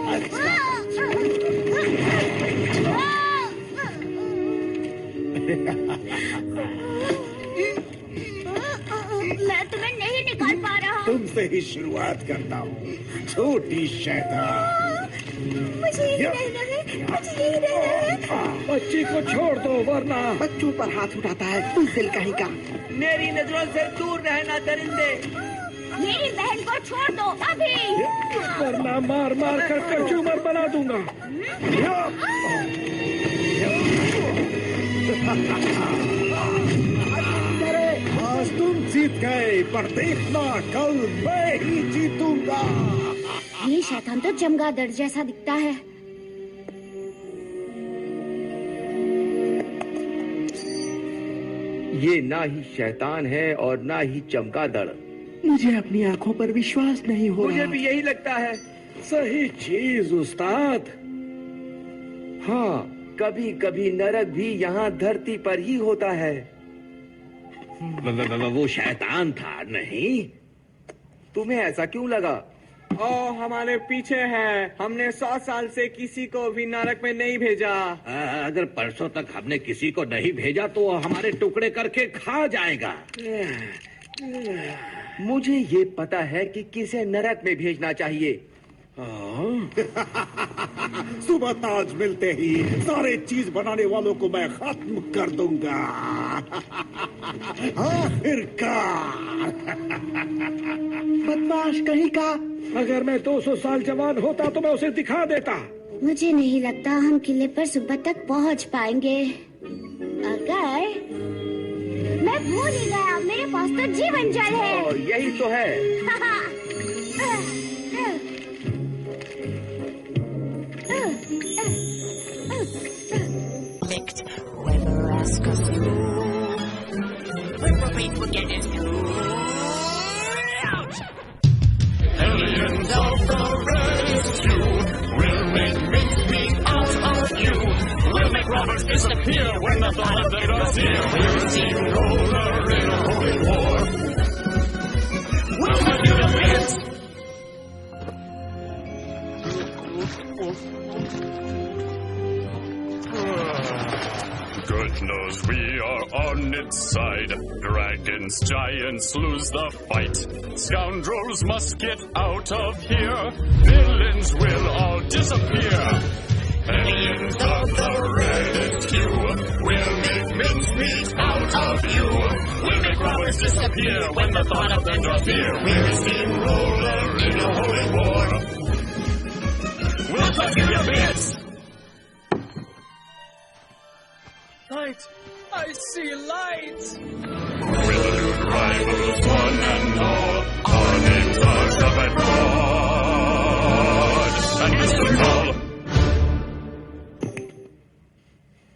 Speaker 6: मैं तुम्हें नहीं निकाल पा रहा।
Speaker 2: तुमसे ही शुरुआत करता हूँ, छोटी शैतान।
Speaker 7: मुझे यही रहना है, मुझे यही रहना है।
Speaker 11: बच्ची को छोड़ दो वरना।
Speaker 13: बच्चों पर हाथ उठाता है, बुज़दिल कहीं का।
Speaker 5: मेरी नजरों से दूर रहना दरिंदे।
Speaker 6: मेरी बहन को छोड़ दो अभी,
Speaker 11: वरना मार मार कर कंज्यूमर बना दूंगा।
Speaker 2: आज तुम जीत गए, पर देखना कल मैं ही जीतूंगा।
Speaker 6: ये शैतान तो चमगादड़ जैसा दिखता है।
Speaker 5: ये ना ही शैतान है और ना ही चमगादड़।
Speaker 13: मुझे अपनी आंखों पर विश्वास नहीं हो
Speaker 5: मुझे
Speaker 13: रहा।
Speaker 5: भी यही लगता है।
Speaker 11: सही चीज उस्ताद।
Speaker 5: हाँ, कभी कभी नरक भी यहाँ धरती पर ही होता है।
Speaker 12: वो शैतान था नहीं?
Speaker 5: तुम्हें ऐसा क्यों लगा?
Speaker 10: ओ हमारे पीछे है। हमने 100 साल से किसी को भी नरक में नहीं भेजा।
Speaker 12: अगर परसों तक हमने किसी को नहीं भेजा तो हमारे टुकड़े करके खा जाएगा।
Speaker 5: मुझे ये पता है कि किसे नरक में भेजना चाहिए।
Speaker 2: सुबह ताज मिलते ही सारे चीज बनाने वालों को मैं खत्म कर दूंगा। आखिरकार।
Speaker 13: बदमाश कहीं का।
Speaker 11: अगर मैं 200 साल जवान होता तो मैं उसे दिखा देता।
Speaker 6: मुझे नहीं लगता हम किले पर सुबह तक पहुंच पाएंगे। अगर मैं भूल ही गया, मेरे पास तो जीवन जल है।
Speaker 5: यही तो है।
Speaker 3: River ask of you. River people get it. Ouch!
Speaker 4: Aliens of the rescue will make me out of you. We'll make robbers disappear when the thought of them is here. We'll steamroller in a holy war. We'll make you the best. good knows we are on its side. Dragons, giants lose the fight. Scoundrels must get out of here. Villains will all disappear. Aliens of the reddest hue will make mincemeat out of you. We'll make robbers disappear when the thought of them draws near. We're a steamroller in a holy war. We'll touch your bits.
Speaker 15: Light! I see light!
Speaker 4: We'll elude rivals one and all. Our names are sharp and broad. And mystical.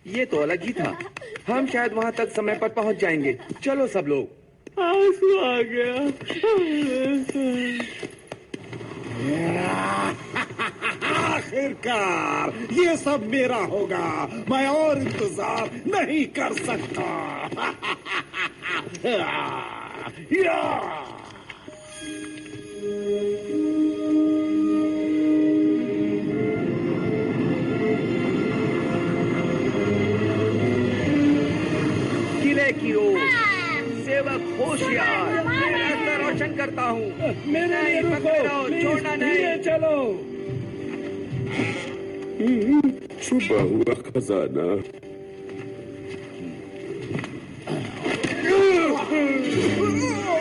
Speaker 5: ये तो अलग ही था। हम शायद वहाँ तक समय पर पहुँच जाएंगे। चलो सब लोग।
Speaker 11: आंसू आ गया।
Speaker 2: आखिरकार ये सब मेरा होगा। मैं और इंतजार नहीं कर सकता।
Speaker 5: किले की ओर सेवक होशियार, मैं रास्ता रोशन करता हूँ।
Speaker 11: मेरे लिए रुको,
Speaker 5: छोड़ना नहीं।
Speaker 11: चलो।
Speaker 1: छुपा हुआ खजाना।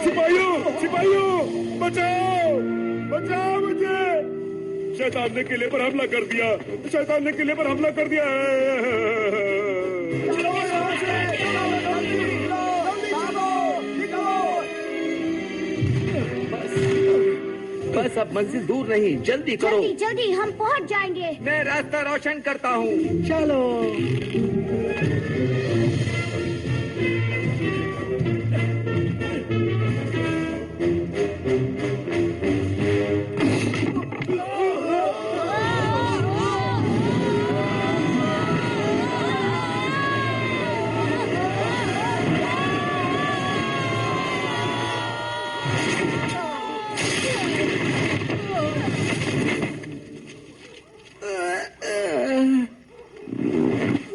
Speaker 11: सिपाहियों, सिपाहियों, बचाओ, बचाओ मुझे। शैतान ने किले पर हमला कर दिया। शैतान ने किले पर हमला कर दिया।
Speaker 5: बस अब मंजिल दूर नहीं, जल्दी करो।
Speaker 6: जल्दी जल्दी हम पहुंच जाएंगे।
Speaker 5: मैं रास्ता रोशन करता हूँ।
Speaker 13: चलो।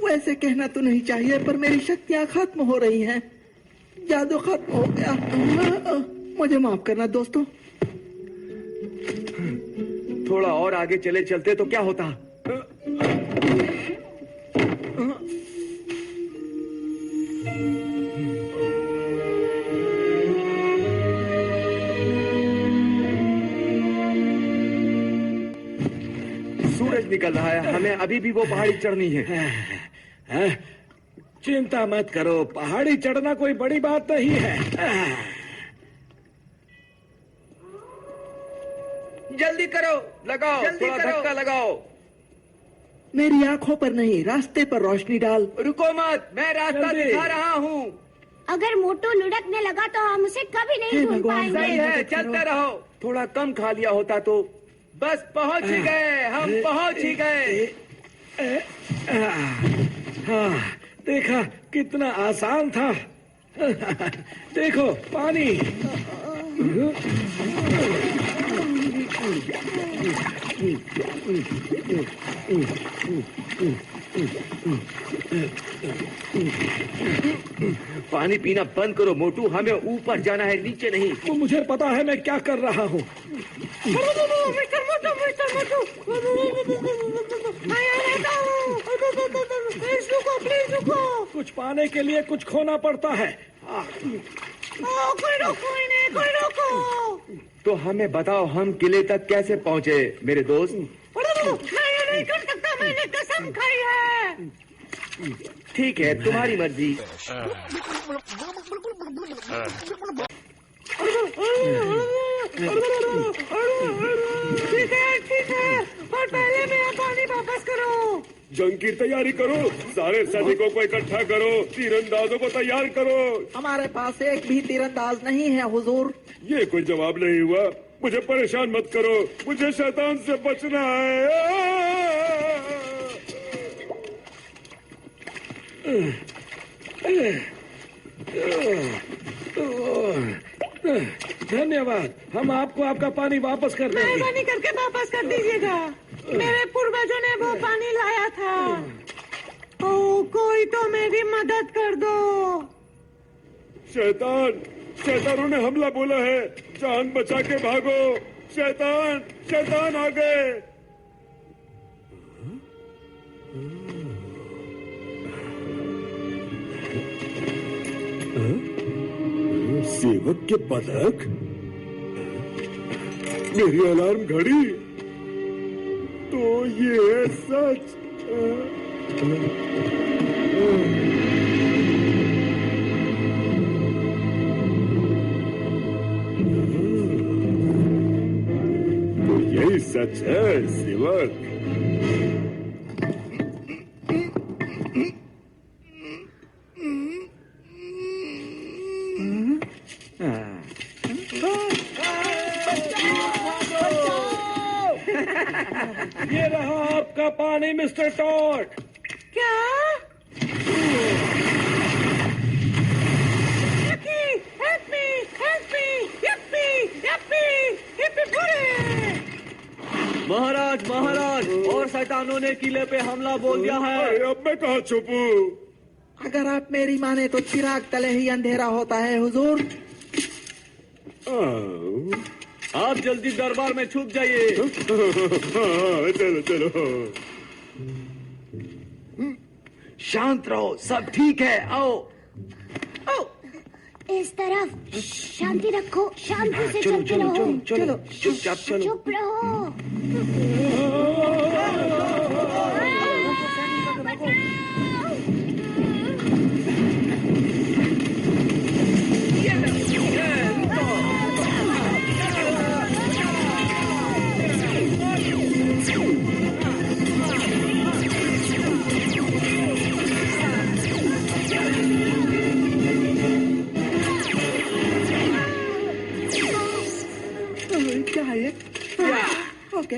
Speaker 13: वैसे कहना तो नहीं चाहिए, पर मेरी शक्तियां खत्म हो रही हैं। जादू खत्म हो गया। मुझे माफ करना दोस्तों।
Speaker 5: थोड़ा और आगे चले चलते तो क्या होता? सूरज निकल रहा है, हमें अभी भी वो पहाड़ी चढ़नी है।
Speaker 11: चिंता मत करो, पहाड़ी चढ़ना कोई बड़ी बात नहीं है।
Speaker 5: जल्दी करो, लगाओ, थोड़ा धक्का लगाओ।
Speaker 13: मेरी आंखों पर नहीं, रास्ते पर रोशनी डाल।
Speaker 5: रुको मत, मैं रास्ता दिखा रहा हूँ।
Speaker 6: अगर मोटू लुढ़कने लगा तो हम उसे कभी नहीं ढूंढ पाएंगे।
Speaker 5: सही है, चलते रहो। थोड़ा कम खा लिया होता तो। बस पहुंच ही गए, हम पहुंच ही गए।
Speaker 11: हाँ, देखा कितना आसान था। देखो पानी।
Speaker 5: पानी पीना बंद करो मोटू, हमें ऊपर जाना है, नीचे नहीं।
Speaker 11: तो मुझे पता है मैं क्या कर रहा हूँ।
Speaker 3: मिस्टर मोटू, प्लीज रुको।
Speaker 11: कुछ पाने के लिए कुछ खोना पड़ता है।
Speaker 3: कोई रोको।
Speaker 5: तो हमें बताओ, हम किले तक कैसे पहुँचे मेरे दोस्त?
Speaker 3: मैं ये नहीं कर सकता, मैंने कसम खाई है।
Speaker 5: ठीक है, तुम्हारी मर्जी।
Speaker 3: ठीक है, और पहले मेरा पानी वापस करो।
Speaker 1: जंग की तैयारी करो, सारे सैनिकों को इकट्ठा करो, तीरंदाजों को तैयार करो।
Speaker 13: हमारे पास एक भी तीरंदाज नहीं है हुजूर।
Speaker 1: ये कोई जवाब नहीं हुआ। मुझे परेशान मत करो, मुझे शैतान से बचना है।
Speaker 11: धन्यवाद, हम आपको आपका पानी वापस कर देंगे।
Speaker 3: मेहरबानी करके वापस कर दीजिएगा। मेरे पूर्वजों ने वो पानी लाया था। ओह
Speaker 16: कोई तो मेरी मदद कर दो।
Speaker 1: शैतानों ने हमला बोला है, जान बचा के भागो। शैतान आ गए। सेवक के पदक, मेरी अलार्म घड़ी, तो ये है सच। तो यही सच है सेवक।
Speaker 11: ये रहा आपका पानी मिस्टर टॉड।
Speaker 16: क्या?
Speaker 5: महाराज और शैतानों ने किले पे हमला बोल दिया है।
Speaker 1: अब मैं कहाँ छुपूं?
Speaker 13: अगर आप मेरी माने तो चिराग तले ही अंधेरा होता है हुजूर।
Speaker 5: आप जल्दी दरबार में छुप जाइए।
Speaker 1: चलो।
Speaker 5: शांत रहो, सब ठीक है। आओ।
Speaker 6: इस तरफ शांति रखो, शांति से चलते रहो।
Speaker 5: चलो चुपचाप चलो।
Speaker 6: चुप रहो।
Speaker 13: क्या है ये? ओके।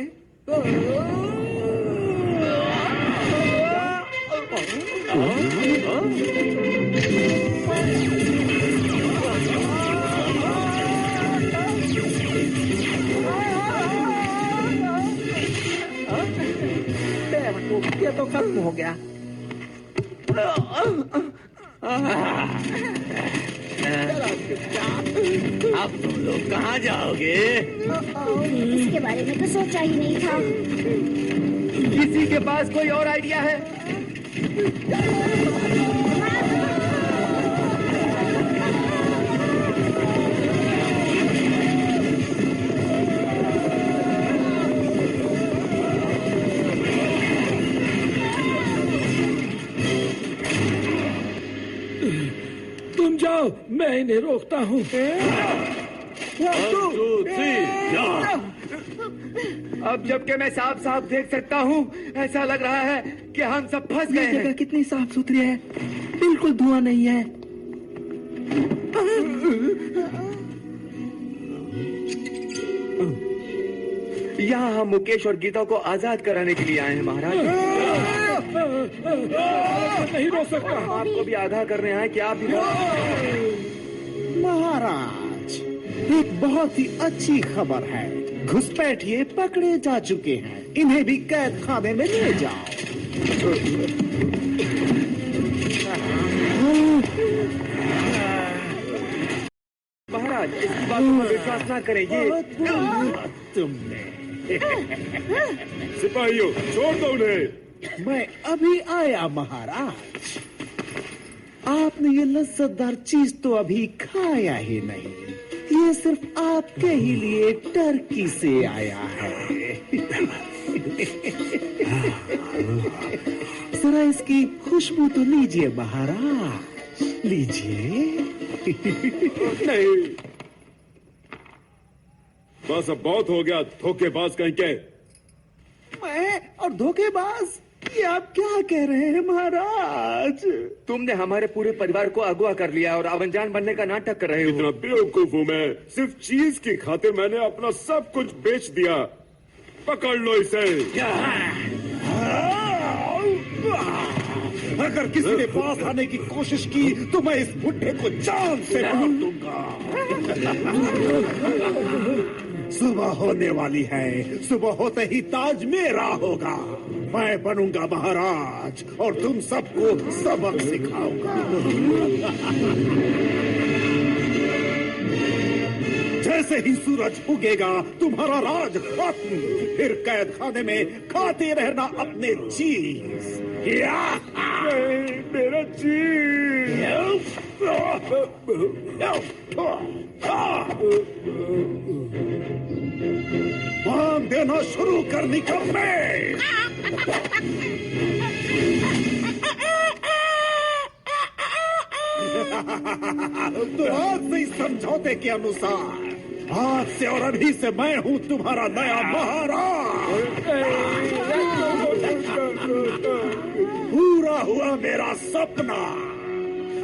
Speaker 13: ये तो खत्म हो गया।
Speaker 5: अब तुम लोग कहाँ जाओगे?
Speaker 6: इसके बारे में तो सोचा ही नहीं था।
Speaker 5: किसी के पास कोई और आइडिया है?
Speaker 11: तुम जाओ, मैं इन्हें रोकता हूँ।
Speaker 5: अब जबकि मैं साफ साफ देख सकता हूँ, ऐसा लग रहा है कि हम सब फंस गए
Speaker 13: ये जगह
Speaker 5: हैं।
Speaker 13: कितनी साफ सुथरी है, बिल्कुल धुआं नहीं है।
Speaker 5: यहाँ हम मुकेश और गीता को आजाद कराने के लिए आए हैं महाराज।
Speaker 11: नहीं रोक सकता।
Speaker 5: आपको भी आगाह करने आए कि आप भी
Speaker 2: महाराज, एक बहुत ही अच्छी खबर है। घुसपैठिए पकड़े जा चुके हैं, इन्हें भी कैद खाने में ले जाओ।
Speaker 5: महाराज, इसकी बातों पर विश्वास न करें। ये
Speaker 2: तुमने
Speaker 1: सिपाहियों, छोड़ दो उन्हें।
Speaker 2: मैं अभी आया महाराज। आपने ये लज्जतदार चीज तो अभी खाया ही नहीं। ये सिर्फ आपके ही लिए टर्की से आया है। जरा इसकी खुशबू तो लीजिए महाराज, लीजिए।
Speaker 1: नहीं, बस अब बहुत हो गया, धोखेबाज कहीं के।
Speaker 2: मैं और धोखेबाज, ये आप क्या कह रहे हैं महाराज?
Speaker 5: तुमने हमारे पूरे परिवार को अगवा कर लिया और अवनजान बनने का नाटक कर रहे हो।
Speaker 1: इतना बेवकूफ हूँ मैं, सिर्फ चीज की खातिर मैंने अपना सब कुछ बेच दिया। पकड़ लो इसे।
Speaker 2: अगर किसी ने पास आने की कोशिश की तो मैं इस बुढ़े को जान से मार दूंगा। सुबह होने वाली है। सुबह होते ही ताज मेरा होगा। मैं बनूंगा महाराज और तुम सबको सबक सिखाऊंगा। जैसे ही सूरज उगेगा तुम्हारा राज खत्म। फिर कैद खाने में खाते रहना अपने चीज।
Speaker 1: मेरा चीज।
Speaker 2: मांग देना शुरू कर निकम्मे। तो आज से इस समझौते के अनुसार आज से और अभी से मैं हूँ तुम्हारा नया महाराज। पूरा हुआ मेरा सपना।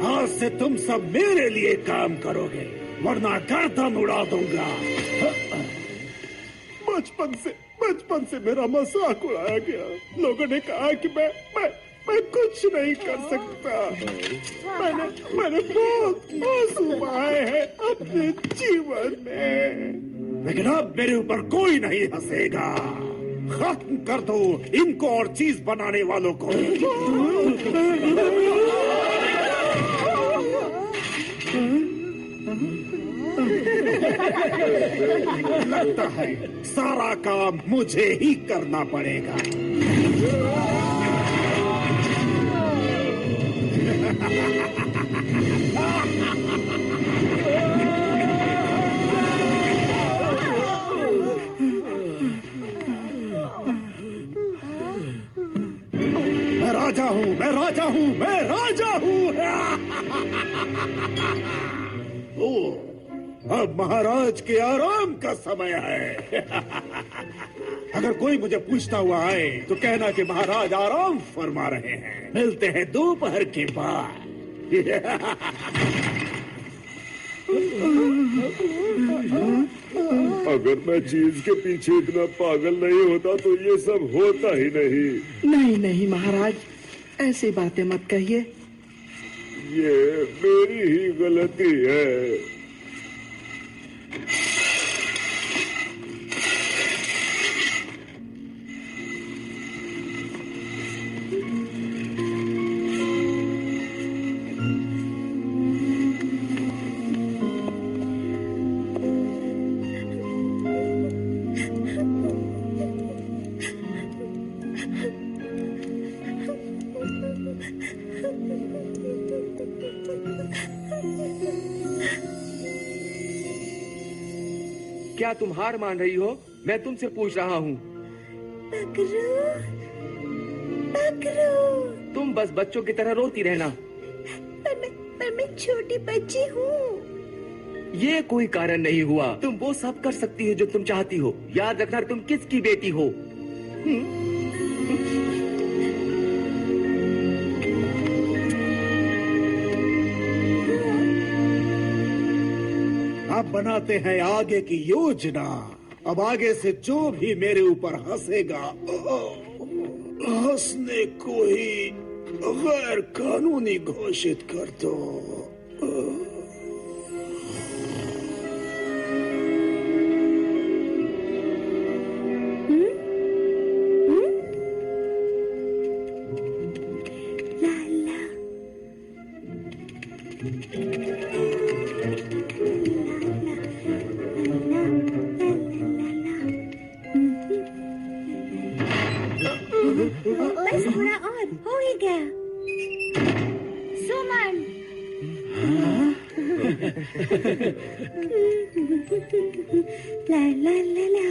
Speaker 2: आज से तुम सब मेरे लिए काम करोगे, वरना गर्दन उड़ा दूंगा। बचपन से मेरा मजाक उड़ाया गया। लोगों ने कहा कि मैं कुछ नहीं कर सकता। मैंने बहुत आंसू बहाए हैं अपने जीवन में, लेकिन अब मेरे ऊपर कोई नहीं हंसेगा। खत्म कर दो इनको और चीज बनाने वालों को। लगता है सारा काम मुझे ही करना पड़ेगा। मैं राजा हूँ, मैं राजा हूँ, मैं राजा हूँ। अब महाराज के आराम का समय है। अगर कोई मुझे पूछता हुआ आए तो कहना कि महाराज आराम फरमा रहे हैं। मिलते हैं दोपहर के बाद।
Speaker 1: अगर मैं चीज के पीछे इतना पागल नहीं होता तो ये सब होता ही नहीं।
Speaker 13: नहीं महाराज, ऐसी बातें मत कहिए।
Speaker 1: ये मेरी ही गलती है।
Speaker 5: क्या तुम हार मान रही हो? मैं तुमसे पूछ रहा हूँ। तुम बस बच्चों की तरह रोती रहना।
Speaker 6: पर मैं छोटी बच्ची हूँ।
Speaker 5: ये कोई कारण नहीं हुआ। तुम वो सब कर सकती हो जो तुम चाहती हो। याद रखना तुम किसकी बेटी हो।
Speaker 2: अब बनाते हैं आगे की योजना। अब आगे से जो भी मेरे ऊपर हंसेगा, हंसने को ही गैर कानूनी घोषित कर दो।
Speaker 6: बस थोड़ा और हो ही गया। सुमन। ला ला ला ला।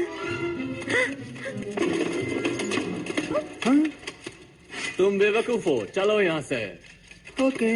Speaker 15: तुम बेवकूफ हो, चलो यहाँ से।
Speaker 13: ओके।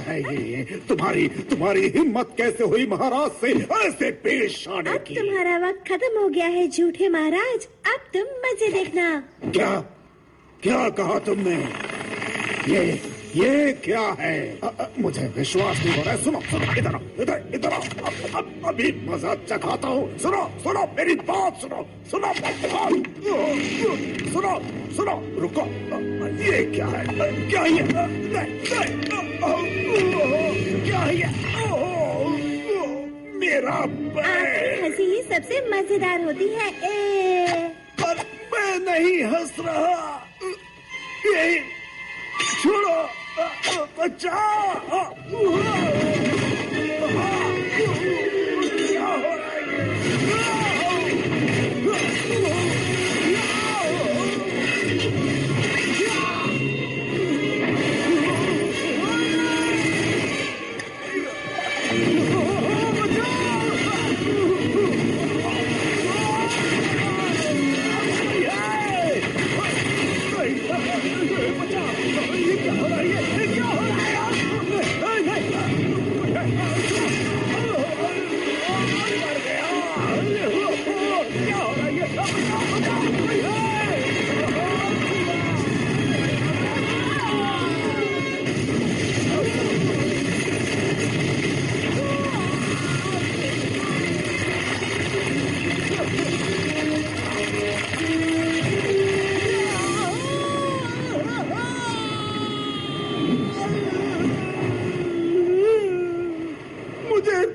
Speaker 2: है ये? तुम्हारी हिम्मत कैसे हुई महाराज से ऐसे पेश आने
Speaker 7: अब तुम्हारा वक्त खत्म हो गया है झूठे महाराज। अब तुम मजे देखना।
Speaker 2: क्या कहा तुमने? ये क्या है? मुझे विश्वास नहीं हो रहा है। सुनो इधर अभी मजा चखाता हूँ। सुनो मेरी बात सुनो रुको। ये क्या है? क्या ये? क्या ये? मेरा पैर।
Speaker 7: हंसी ही सबसे मजेदार होती है।
Speaker 2: पर मैं नहीं हंस रहा। ये छोड़ो, बचाओ। क्या हो रहा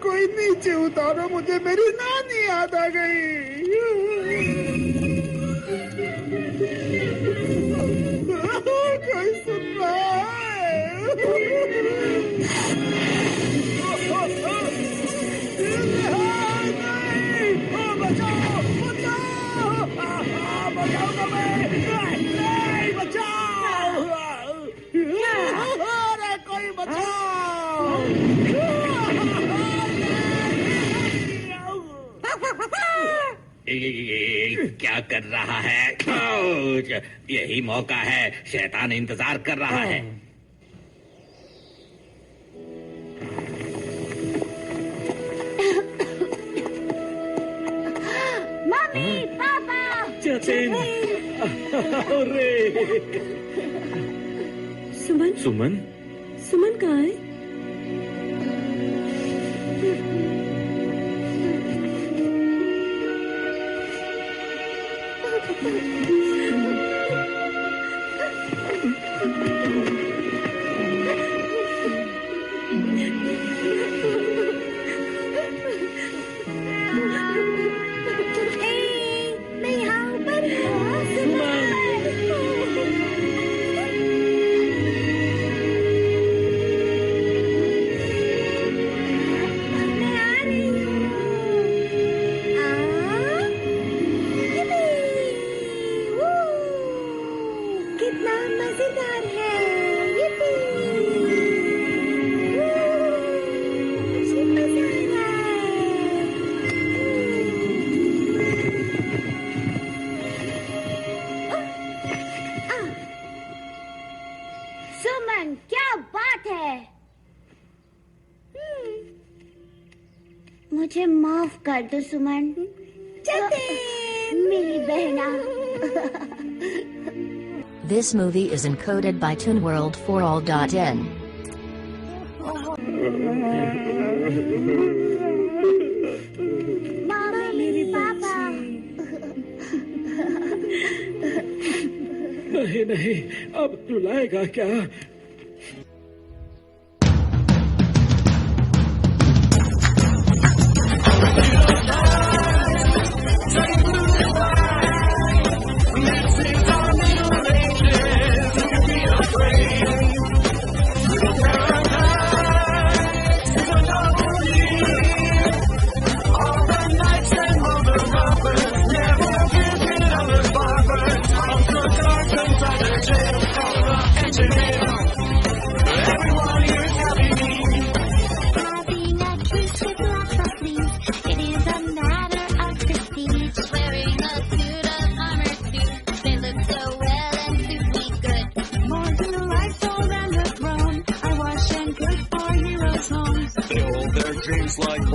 Speaker 2: कोई नीचे उतारो, मुझे मेरी नानी याद आ गई। कोई सुन रहा
Speaker 12: क्या कर रहा है? यही मौका है, शैतान इंतजार कर रहा है।
Speaker 6: मम्मी, पापा,
Speaker 11: जतिन, अरे
Speaker 7: सुमन कहाँ है?
Speaker 6: सुमन, क्या बात है? मुझे माफ कर दो सुमन। मेरी बहना।
Speaker 14: This movie is encoded by ToonWorld4All.in.
Speaker 6: Mummy, पापा।
Speaker 11: नहीं, अब रुलाएगा क्या?
Speaker 3: Engineer.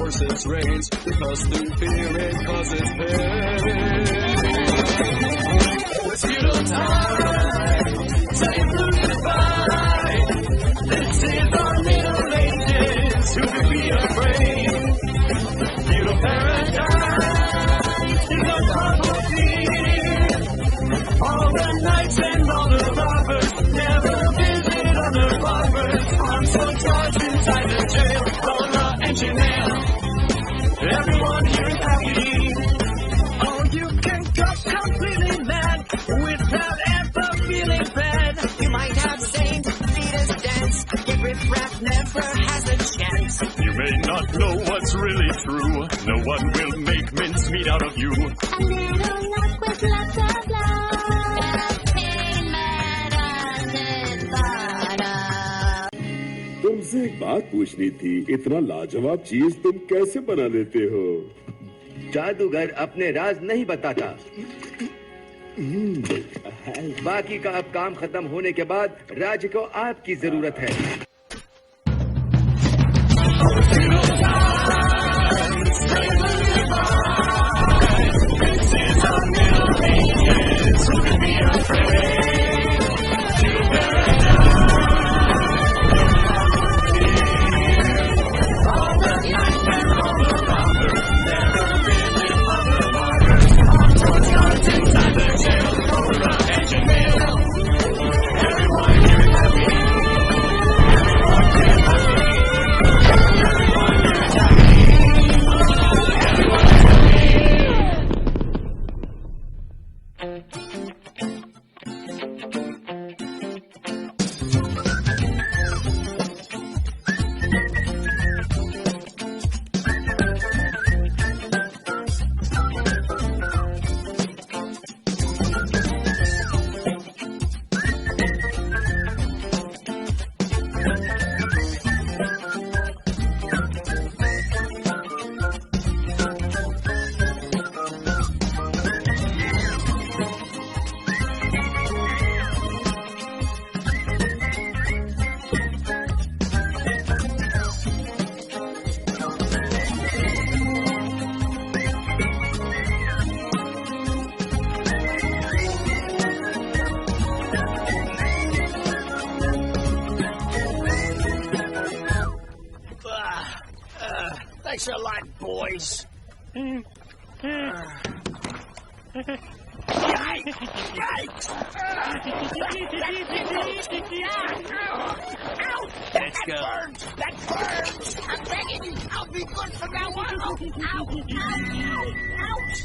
Speaker 4: horses rains, because through fear it causes pain. It's feudal time, time to goodbye. This is our Middle Ages, who could be afraid? Feudal paradise is a property. All the knights and all the robbers never visit other barbers. I'm so charged inside the jail, Lola and Chanel. Everyone here is happy. Oh, you can go completely mad without ever feeling bad. You might have Saint Peter's dance. Get riff-raff never has a chance. You may not know what's really true. No one will make mincemeat out of you.
Speaker 3: A little luck with lots of love.
Speaker 1: तुमसे एक बात पूछनी थी, इतना लाजवाब चीज तुम कैसे बना लेते हो?
Speaker 5: जादूगर अपने राज नहीं बताता। बाकी का अब काम खत्म होने के बाद राज्य को आपकी जरूरत है।
Speaker 4: Thanks a lot, boys. Yikes! Let's go. That burns! I'm begging you, I'll be good from now on. Ow! Ouch!